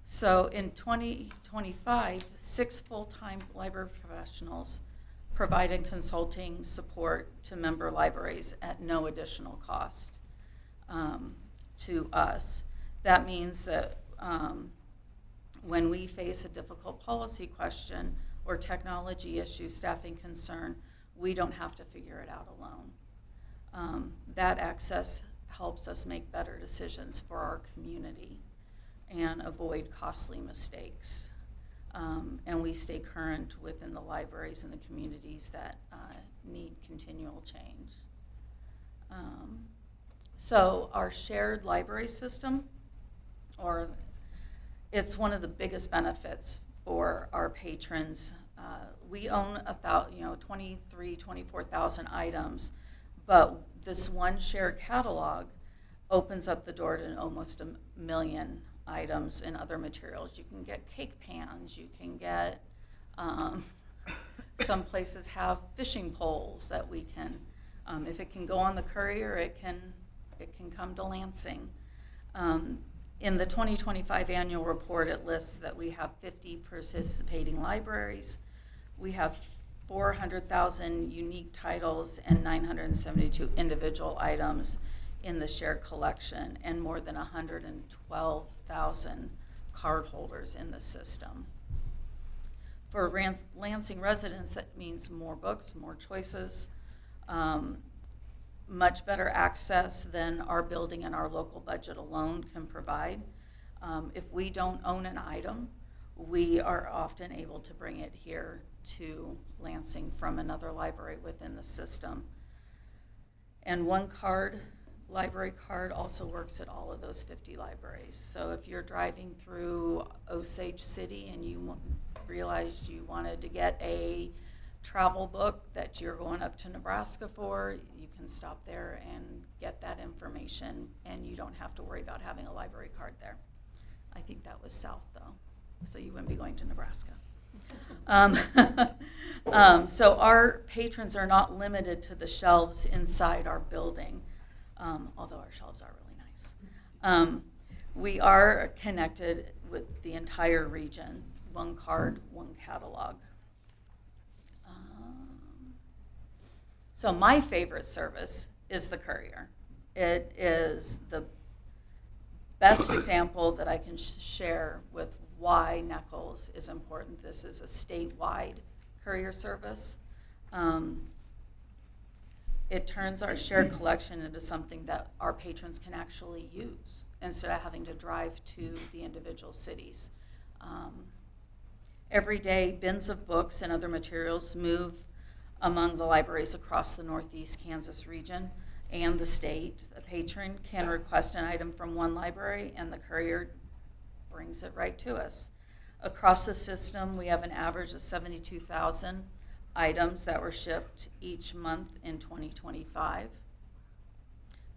So in 2025, 6 full-time library professionals provided consulting support to member libraries at no additional cost to us. That means that when we face a difficult policy question or technology issue, staffing concern, we don't have to figure it out alone. That access helps us make better decisions for our community and avoid costly mistakes. And we stay current within the libraries and the communities that need continual change. So our shared library system, it's one of the biggest benefits for our patrons. We own 24,000 items, but this one shared catalog opens up the door to almost 1 million items and other materials. You can get cake pans, you can get, some places have fishing poles that we can, if it can go on the courier, it can come to Lansing. In the 2025 annual report, it lists that we have 50 participating libraries. We have 400,000 unique titles and 972 individual items in the shared collection, and more than 112,000 card holders in the system. For Lansing residents, that means more books, more choices, much better access than our building and our local budget alone can provide. If we don't own an item, we are often able to bring it here to Lansing from another library within the system. And one library card also works at all of those 50 libraries. So if you're driving through Osage City and you realized you wanted to get a travel book that you're going up to Nebraska for, you can stop there and get that information, and you don't have to worry about having a library card there. I think that was south, though, so you wouldn't be going to Nebraska. So our patrons are not limited to the shelves inside our building, although our shelves are really nice. We are connected with the entire region, one card, one catalog. So my favorite service is the courier. It is the best example that I can share with why Nichols is important. This is a statewide courier service. It turns our shared collection into something that our patrons can actually use instead of having to drive to the individual cities. Every day, bins of books and other materials move among the libraries across the Northeast Kansas region and the state. The patron can request an item from one library, and the courier brings it right to us. Across the system, we have an average of 72,000 items that were shipped each month in 2025.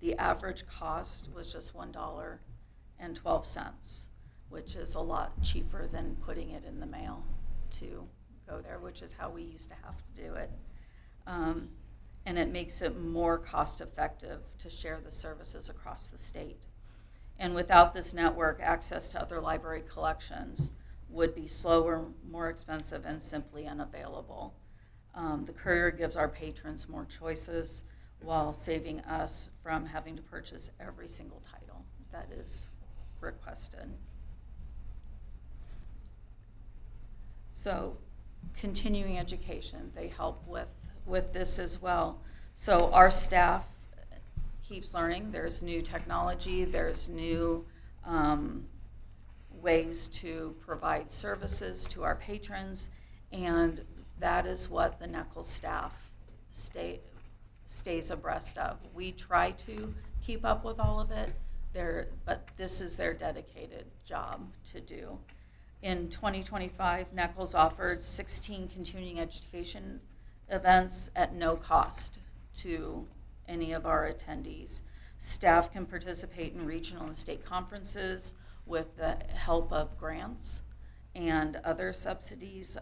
The average cost was just $1.12, which is a lot cheaper than putting it in the mail to go there, which is how we used to have to do it. And it makes it more cost effective to share the services across the state. And without this network, access to other library collections would be slower, more expensive, and simply unavailable. The Courier gives our patrons more choices while saving us from having to purchase every single title that is requested. So continuing education, they help with this as well. So our staff keeps learning. There's new technology, there's new ways to provide services to our patrons, and that is what the NECL staff stays abreast of. We try to keep up with all of it, but this is their dedicated job to do. In 2025, NECL's offered 16 continuing education events at no cost to any of our attendees. Staff can participate in regional and state conferences with the help of grants and other subsidies.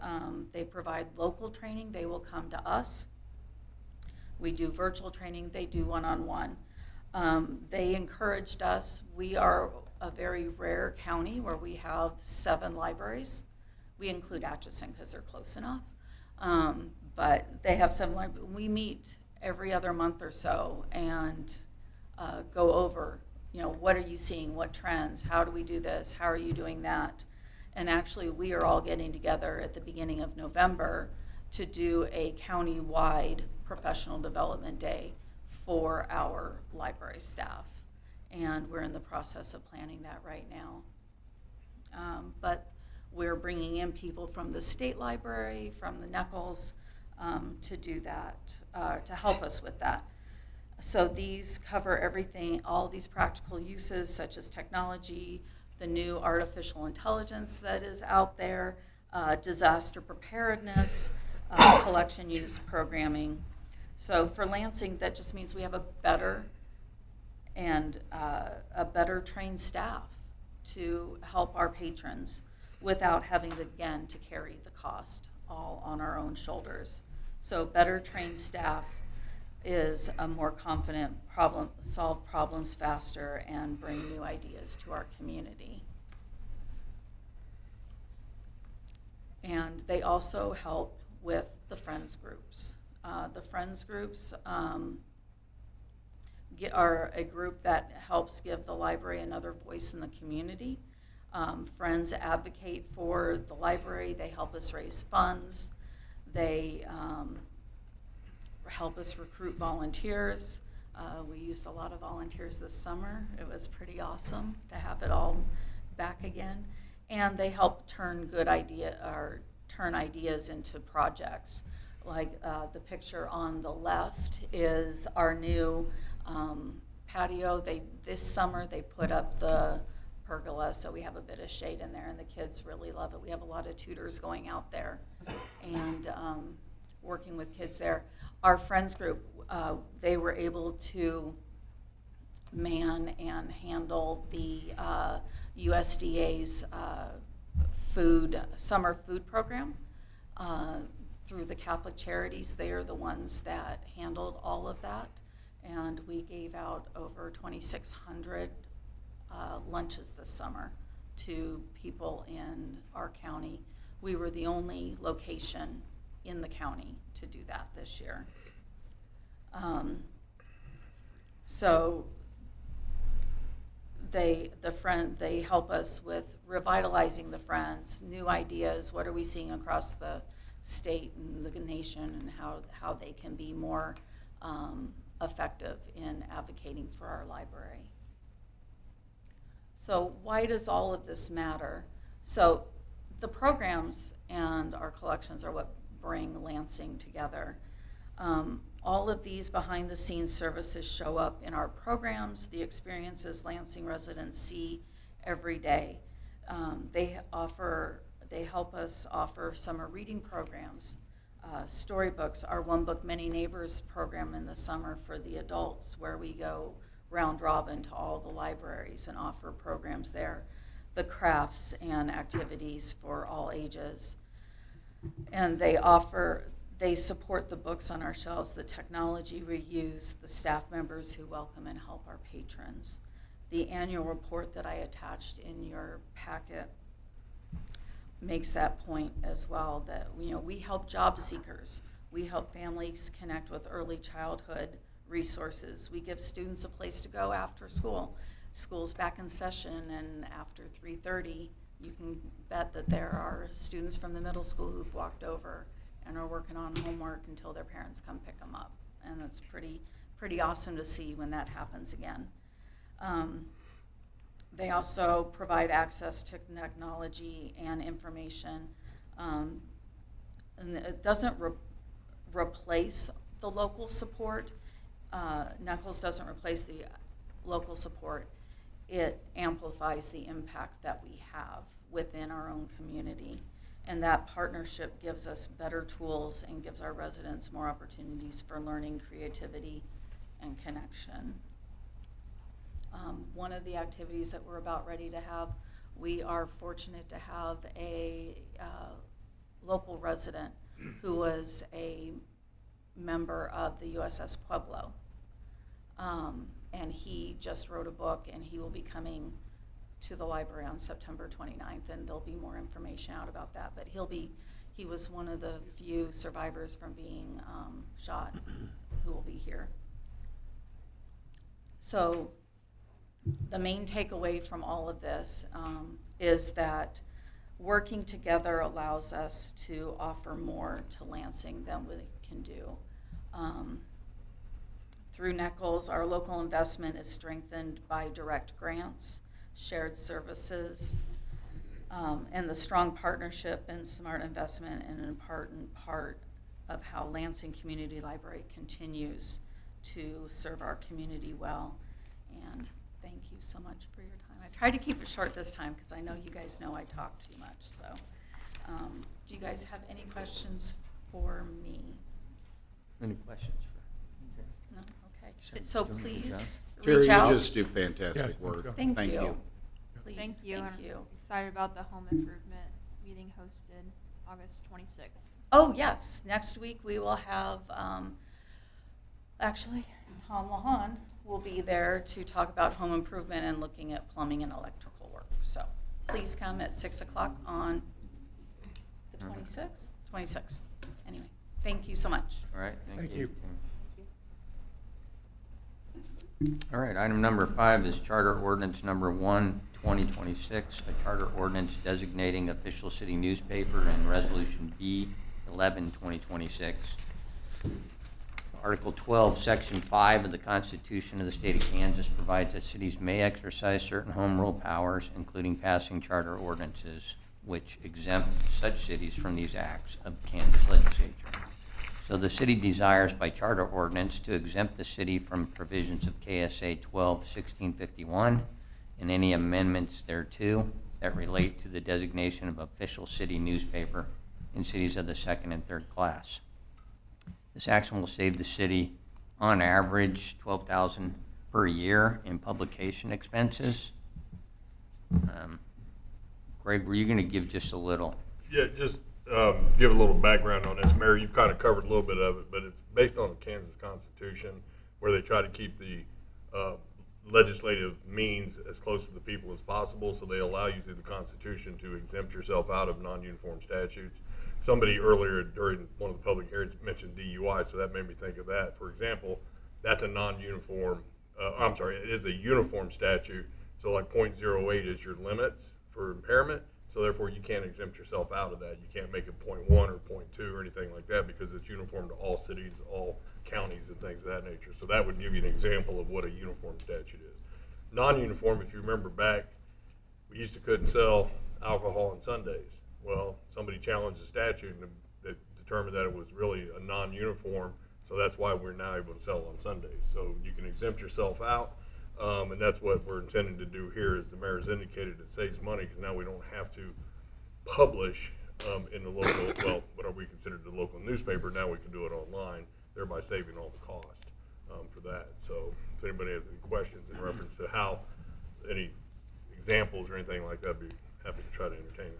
They provide local training. They will come to us. We do virtual training. They do one-on-one. They encouraged us. We are a very rare county where we have 7 libraries. We include Atchison because they're close enough. But they have 7 libraries. We meet every other month or so and go over, what are you seeing? What trends? How do we do this? How are you doing that? And actually, we are all getting together at the beginning of November to do a county-wide professional development day for our library staff. And we're in the process of planning that right now. But we're bringing in people from the state library, from the NECLs, to do that, to help us with that. So these cover everything, all these practical uses such as technology, the new artificial intelligence that is out there, disaster preparedness, collection use programming. So for Lansing, that just means we have a better trained staff to help our patrons without having to, again, to carry the cost all on our own shoulders. So better trained staff is a more confident solve problems faster and bring new ideas to our community. And they also help with the Friends groups. The Friends groups are a group that helps give the library another voice in the community. Friends advocate for the library. They help us raise funds. They help us recruit volunteers. We used a lot of volunteers this summer. It was pretty awesome to have it all back again. And they help turn ideas into projects. Like the picture on the left is our new patio. This summer they put up the pergola, so we have a bit of shade in there, and the kids really love it. We have a lot of tutors going out there and working with kids there. Our Friends group, they were able to man and handle the USDA's summer food program through the Catholic Charities. They are the ones that handled all of that, and we gave out over 2,600 lunches this summer to people in our county. We were the only location in the county to do that this year. So they help us with revitalizing the Friends, new ideas, what are we seeing across the state and the nation, and how they can be more effective in advocating for our library. So why does all of this matter? So the programs and our collections are what bring Lansing together. All of these behind-the-scenes services show up in our programs, the experiences Lansing residents see every day. They help us offer summer reading programs, storybooks, our One Book Many Neighbors program in the summer for the adults, where we go round robin to all the libraries and offer programs there, the crafts and activities for all ages. And they support the books on our shelves, the technology we use, the staff members who welcome and help our patrons. The annual report that I attached in your packet makes that point as well, that we help job seekers. We help families connect with early childhood resources. We give students a place to go after school. School's back in session, and after 3:30, you can bet that there are students from the middle school who've walked over and are working on homework until their parents come pick them up. And it's pretty awesome to see when that happens again. They also provide access to technology and information. And it doesn't replace the local support. Knuckles doesn't replace the local support. It amplifies the impact that we have within our own community. And that partnership gives us better tools and gives our residents more opportunities for learning, creativity, and connection. One of the activities that we're about ready to have, we are fortunate to have a local resident who was a member of the USS Pueblo. And he just wrote a book, and he will be coming to the library on September 29th, and there'll be more information out about that. But he was one of the few survivors from being shot who will be here. So the main takeaway from all of this is that working together allows us to offer more to Lansing than we can do. Through Nichols, our local investment is strengthened by direct grants, shared services, and the strong partnership and smart investment, and an important part of how Lansing Community Library continues to serve our community well. And thank you so much for your time. I tried to keep it short this time because I know you guys know I talk too much. So do you guys have any questions for me? Any questions? No? Okay. So please Jerry, reach out. you just do fantastic work. Thank you. Thank Please, you. thank I'm you. excited about the home improvement meeting hosted August 26th. Oh, yes. Next week we will have, actually, Tom Lahan will be there to talk about home improvement and looking at plumbing and electrical work. So please come at 6 o'clock on the 26th? 26th. Anyway, thank you so much. All right, thank you. All right, item number 5 is Charter Ordinance number 1, 2026, a charter ordinance designating official city newspaper, and Resolution B 11, 2026. Article 12, Section 5 of the Constitution of the State of Kansas provides that cities may exercise certain home rule powers, including passing charter ordinances, which exempt such cities from these acts of Kansas legislature. So the city desires by charter ordinance to exempt the city from provisions of KSA 12-1651 and any amendments thereto that relate to the designation of official city newspaper in cities of the second and third class. This action will save the city, on average, $12,000 per year in publication expenses. Greg, were you going to give just a little? Yeah, just give a little background on this. Mayor, you've kind of covered a little bit of it, but it's based on the Kansas Constitution, where they try to keep the legislative means as close to the people as possible, so they allow you through the Constitution to exempt yourself out of non-uniform statutes. Somebody earlier during one of the public hearings mentioned DUI, so that made me think of that. For example, that's a non-uniform, it is a uniform statute, so like .08 is your limits for impairment, so therefore you can't exempt yourself out of that. You can't make it .1 or .2 or anything like that because it's uniform to all cities, all counties, and things of that nature. So that would give you an example of what a uniform statute is. Non-uniform, if you remember back, we used to couldn't sell alcohol on Sundays. Well, somebody challenged the statute and that determined that it was really a non-uniform, so that's why we're now able to sell on Sundays. So you can exempt yourself out. And that's what we're intending to do here, as the mayor has indicated. It saves money because now we don't have to publish in the local, well, what we consider the local newspaper. Now we can do it online, thereby saving all the cost. for that. So if anybody has any questions in reference to how, any examples or anything like that, I'd be happy to try to entertain it.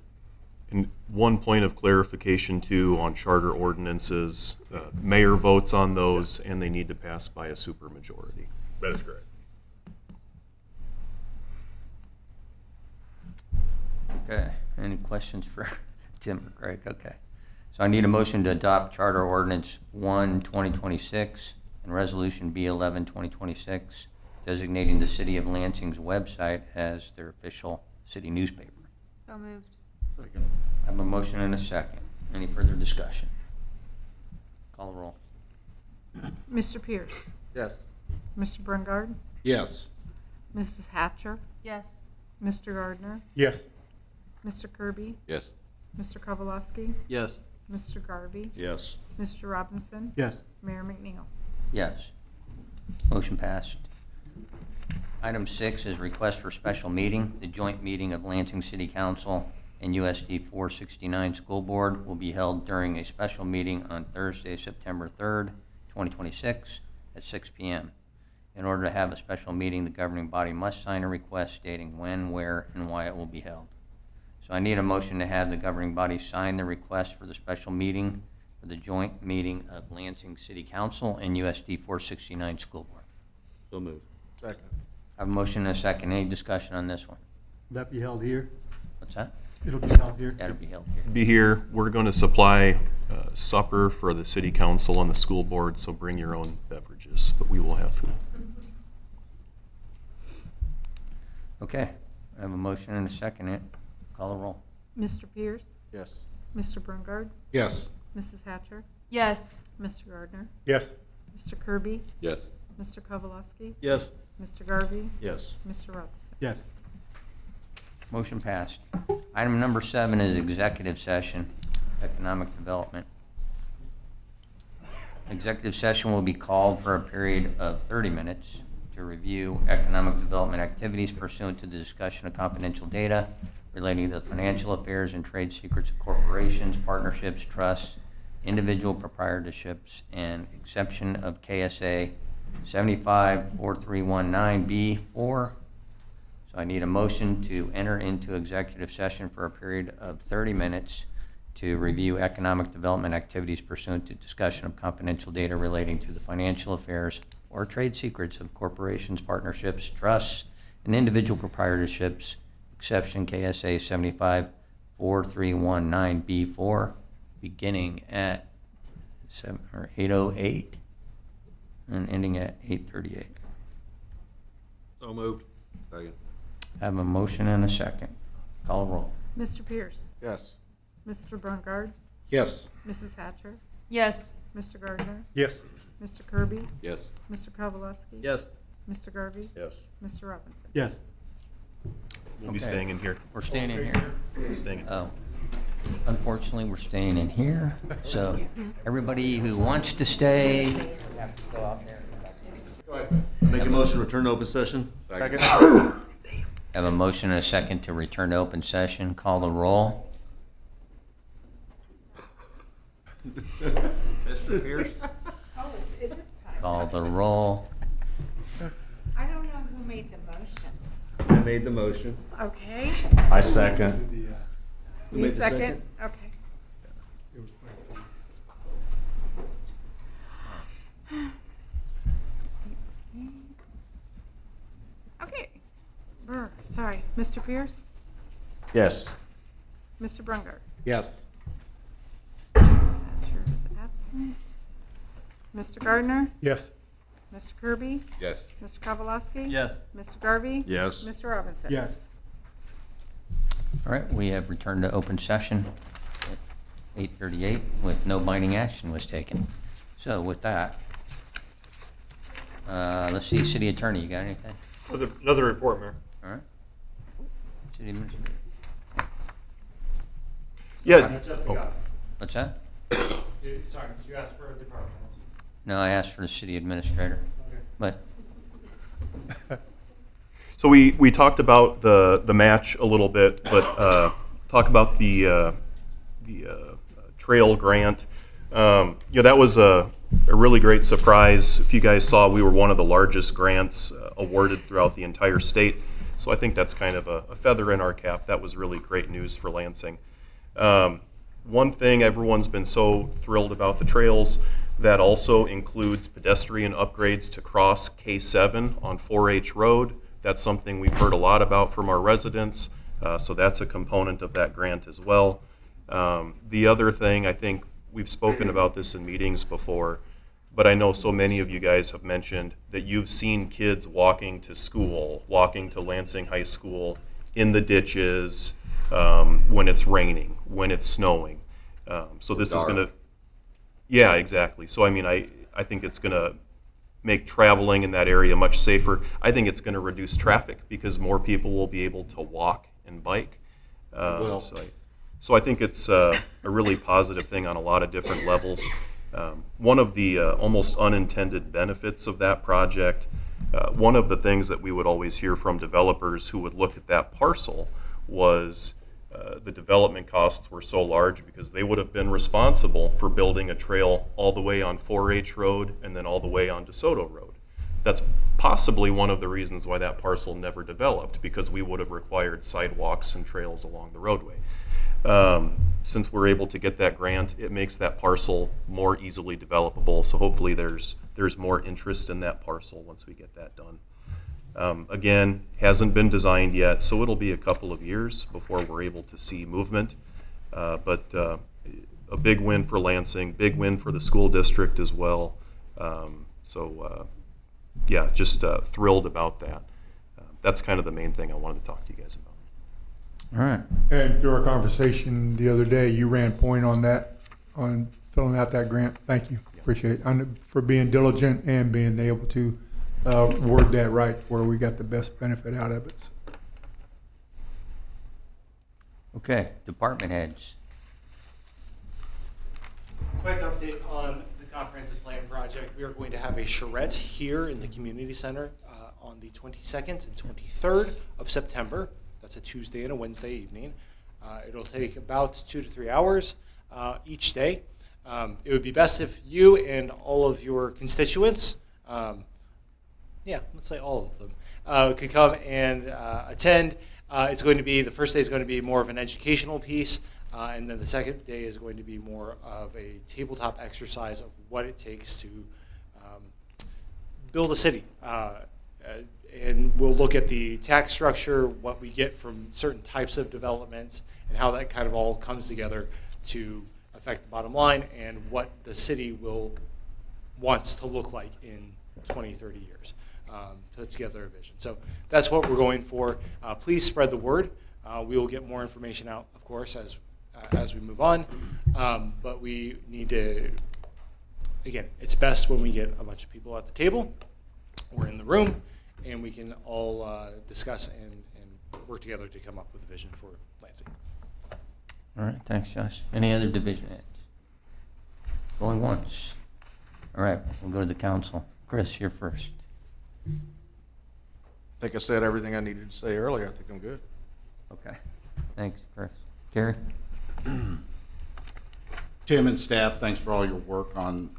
And one point of clarification too on charter ordinances, mayor votes on those and they need to pass by a supermajority. That is correct. Okay, any questions for Tim or Greg? Okay. So I need a motion to adopt Charter Ordinance 1, 2026 and Resolution B11, 2026, designating the City of Lansing's website as their official city newspaper. So moved. Second. I have a motion and a second. Any further discussion? Call the roll. Mr. Pierce? Yes. Mr. Brungard? Yes. Mrs. Hatcher? Yes. Mr. Gardner? Yes. Mr. Kirby? Yes. Mr. Kowalski? Yes. Mr. Garvey? Yes. Mr. Robinson? Yes. Mayor McNeil? Yes. Motion passed. Item 6 is request for special meeting. The joint meeting of Lansing City Council and USD 469 School Board will be held during a special meeting on Thursday, September 3rd, 2026 at 6 p.m. In order to have a special meeting, the governing body must sign a request stating when, where, and why it will be held. So I need a motion to have the governing body sign the request for the special meeting for the joint meeting of Lansing City Council and USD 469 School Board. So moved. Second. I have a motion and a second. Any discussion on this one? Will that be held here? What's that? It'll be held here? That'll be held here. Be here. We're going to supply supper for the city council and the school board, so bring your own beverages, but we will have food. Okay. I have a motion and a second. Call the roll. Mr. Pierce? Yes. Mr. Brungard? Yes. Mrs. Hatcher? Yes. Mr. Gardner? Yes. Mr. Kirby? Yes. Mr. Kowalski? Yes. Mr. Garvey? Yes. Mr. Robinson? Yes. Motion passed. Item number 7 is executive session, economic development. Executive session will be called for a period of 30 minutes to review economic development activities pursuant to the discussion of confidential data relating to the financial affairs and trade secrets of corporations, partnerships, trusts, individual proprietorships, and exception of KSA 754319B4. So I need a motion to enter into executive session for a period of 30 minutes to review economic development activities pursuant to discussion of confidential data relating to the financial affairs or trade secrets of corporations, partnerships, trusts, and individual proprietorships, exception KSA 754319B4, beginning at 8:08 and ending at 8:38. So moved. Second. I have a motion and a second. Call roll. Mr. Pierce? Yes. Mr. Brungard? Yes. Mrs. Hatcher? Yes. Mr. Gardner? Yes. Mr. Kirby? Yes. Mr. Kowalski? Yes. Mr. Garvey? Yes. Mr. Robinson? Yes. We'll be Okay. staying in here. We're staying in here. Staying in. Oh, unfortunately, we're staying in here. So everybody who wants to stay have to go out there. Make a motion to return to open session. Second. Have a motion and a second to return to open session. Call the roll. Mr. Pierce? Oh, it is time. Call the roll. I don't know who made the motion. I made the motion. Okay. I second. Who You made the second? Okay. Okay. Sorry. Mr. Pierce? Yes. Mr. Brungard? Yes. Mrs. Hatcher is absent. Mr. Gardner? Yes. Mr. Kirby? Yes. Mr. Kowalski? Yes. Mr. Garvey? Yes. Mr. Robinson? Yes. All right, we have returned to open session at 8:38 with no binding action was taken. So with that, let's see, city attorney, you got anything? Another report, Mayor. All right. City administrator. Yeah. What's that? Sorry, did you ask for a department heads? No, I asked for the city administrator. Okay. But So we talked about the match a little bit, but talk about the trail grant. That was a a really great surprise. If you guys saw, we were one of the largest grants awarded throughout the entire state. So I think that's kind of a feather in our cap. That was really great news for Lansing. One thing everyone's been so thrilled about the trails, that also includes pedestrian upgrades to cross K7 on 4H Road. That's something we've heard a lot about from our residents, so that's a component of that grant as well. The other thing, I think we've spoken about this in meetings before, but I know so many of you guys have mentioned that you've seen kids walking to school, walking to Lansing High School in the ditches when it's raining, when it's snowing. So this is going to, yeah, exactly. So I mean, I think it's going to make traveling in that area much safer. I think it's going to reduce traffic because more people will be able to walk and bike. So I think it's a really positive thing on a lot of different levels. One of the almost unintended benefits of that project, one of the things that we would always hear from developers who would look at that parcel was the development costs were so large because they would have been responsible for building a trail all the way on 4H Road and then all the way on DeSoto Road. That's possibly one of the reasons why that parcel never developed, because we would have required sidewalks and trails along the roadway. Since we're able to get that grant, it makes that parcel more easily developable. So hopefully there's more interest in that parcel once we get that done. Again, hasn't been designed yet, so it'll be a couple of years before we're able to see movement. But a big win for Lansing, big win for the school district as well. Yeah, just thrilled about that. That's kind of the main thing I wanted to talk to you guys about. All right. And through our conversation the other day, you ran point on that, on filling out that grant. Thank you. Appreciate it. And for being diligent and being able to word that right where we got the best benefit out of it. Okay, department heads. Quick update on the comprehensive plan project. We are going to have a charrette here in the community center on the 22nd and 23rd of September. That's a Tuesday and a Wednesday evening. It'll take about 2 to 3 hours each day. It would be best if you and all of your constituents, let's say all of them, could come and attend. It's going to be, the first day is going to be more of an educational piece, and then the second day is going to be more of a tabletop exercise of what it takes to build a city. And we'll look at the tax structure, what we get from certain types of developments, and how that kind of all comes together to affect the bottom line and what the city wants to look like in 20, 30 years. Put together a vision. So that's what we're going for. Please spread the word. We will get more information out, of course, as we move on. But we need to, again, it's best when we get a bunch of people at the table or in the room, and we can all discuss and work together to come up with a vision for Lansing. All right, thanks, Josh. Any other division heads? Going once. All right, we'll go to the council. Chris, you're first. I think I said everything I needed to say earlier. I think I'm good. Okay, thanks, Chris. Kerry? Tim and staff, thanks for all your work on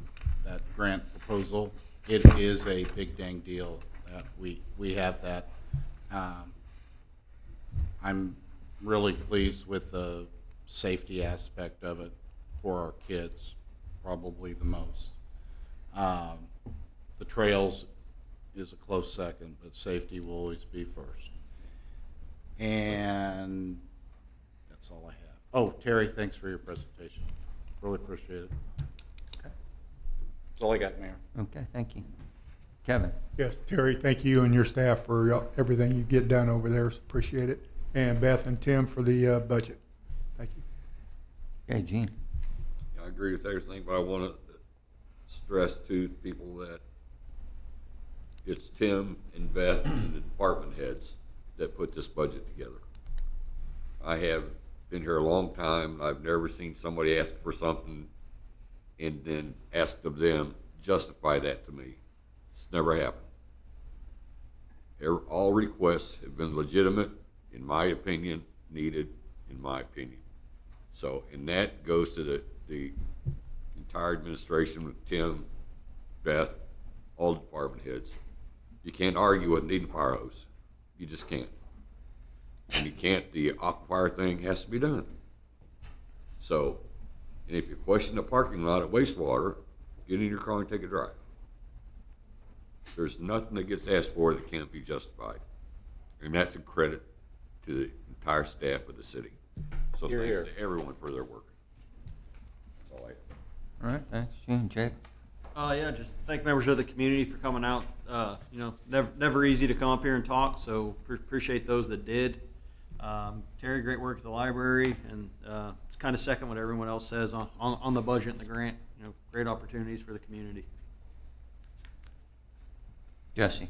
that grant proposal. It is a big dang deal that we have that. I'm really pleased with the safety aspect of it for our kids, probably the most. The trails is a close second, but safety will always be first. And that's all I have. Oh, Terry, thanks for your presentation. Really appreciate it. Okay. That's all I got, Mayor. Okay, thank you. Kevin? Yes, Terry, thank you and your staff for everything you get done over there. Appreciate it. And Beth and Tim for the budget. Thank you. Okay, Gene? I agree with everything, but I want to stress to people that it's Tim and Beth and the department heads that put this budget together. I have been here a long time. I've never seen somebody ask for something and then ask of them justify that to me. It's never happened. All requests have been legitimate, in my opinion, needed, in my opinion. So, and that goes to the entire administration with Tim Beth, all department heads. You can't argue with needing fire hose. You just can't. And you can't, the aquifer thing has to be done. So, and if you question the parking lot at wastewater, get in your car and take a drive. There's nothing that gets asked for that can't be justified. And that's a credit to the entire staff of the city. So thanks to everyone for their work. That's all I have. All right, thanks, Gene. Jake? Yeah, just thank members of the community for coming out. You know, never easy to come up here and talk, so appreciate those that did. Terry, great work at the library, and it's kind of second what everyone else says on the budget and the grant. You know, great opportunities for the community. Jesse?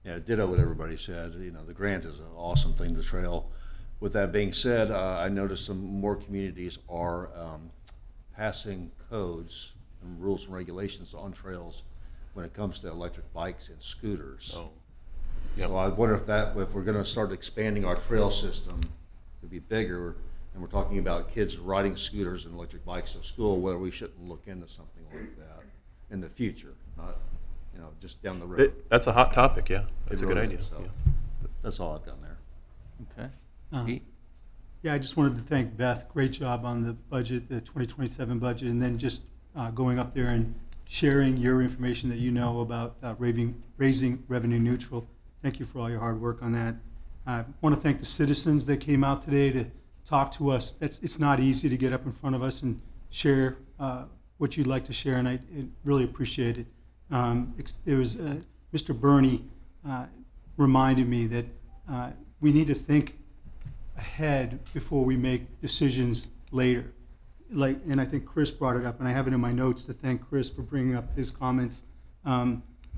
Yeah, ditto what everybody said. You know, the grant is an awesome thing, the trail. With that being said, I noticed some more communities are passing codes and rules and regulations on trails when it comes to electric bikes and scooters. Oh. So I wonder if we're going to start expanding our trail system to be bigger, and we're talking about kids riding scooters and electric bikes to school, whether we shouldn't look into something like that in the future, not, you know, just down the road. That's a hot topic, yeah. That's a good idea. So that's all I've got there. Okay. Pete? Yeah, I just wanted to thank Beth. Great job on the budget, the 2027 budget, and then just going up there and sharing your information that you know about raising revenue neutral. Thank you for all your hard work on that. I want to thank the citizens that came out today to talk to us. It's not easy to get up in front of us and share what you'd like to share, and I really appreciate it. It was Mr. Burney reminded me that we need to think ahead before we make decisions later. And I think Chris brought it up, and I have it in my notes to thank Chris for bringing up his comments.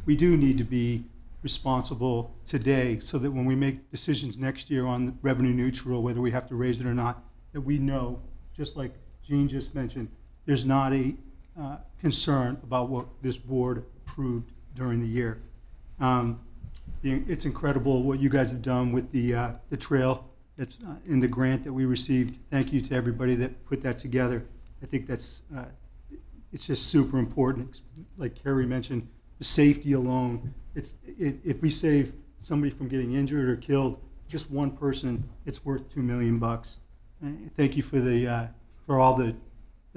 We do need to be responsible today so that when we make decisions next year on revenue neutral, whether we have to raise it or not, that we know, just like Gene just mentioned, there's not a concern about what this board approved during the year. It's incredible what you guys have done with the trail that's in the grant that we received. Thank you to everybody that put that together. I think that's it's just super important. Like Carrie mentioned, the safety alone. If we save somebody from getting injured or killed, just one person, it's worth $2 million. Thank you for all the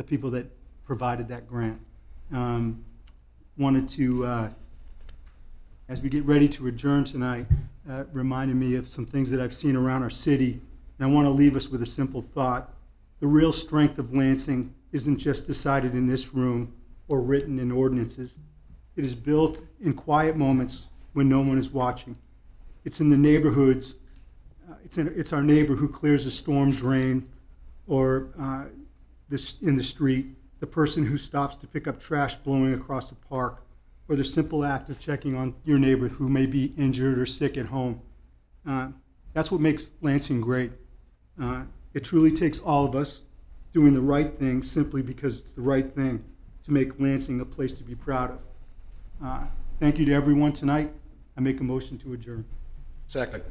people that provided that grant. Wanted to, as we get ready to adjourn tonight, reminded me of some things that I've seen around our city, and I want to leave us with a simple thought. The real strength of Lansing isn't just decided in this room or written in ordinances. It is built in quiet moments when no one is watching. It's in the neighborhoods. It's our neighbor who clears a storm drain, or in the street, the person who stops to pick up trash blowing across the park, or the simple act of checking on your neighbor who may be injured or sick at home. That's what makes Lansing great. It truly takes all of us doing the right thing simply because it's the right thing to make Lansing a place to be proud of. Thank you to everyone tonight. I make a motion to adjourn. Second.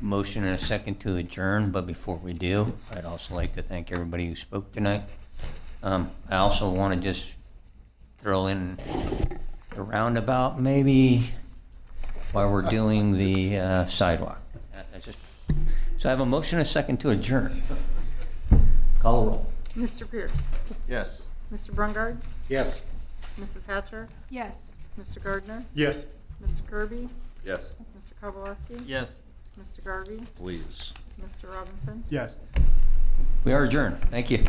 Motion and a second to adjourn, but before we do, I'd also like to thank everybody who spoke tonight. I also want to just throw in the roundabout maybe while we're doing the sidewalk. So I have a motion and a second to adjourn. Call the roll. Mr. Pierce? Yes. Mr. Brungard? Yes. Mrs. Hatcher? Yes. Mr. Gardner? Yes. Mr. Kirby? Yes. Mr. Kowalski? Yes. Mr. Garvey? Please. Mr. Robinson? Yes. We are adjourned. Thank you.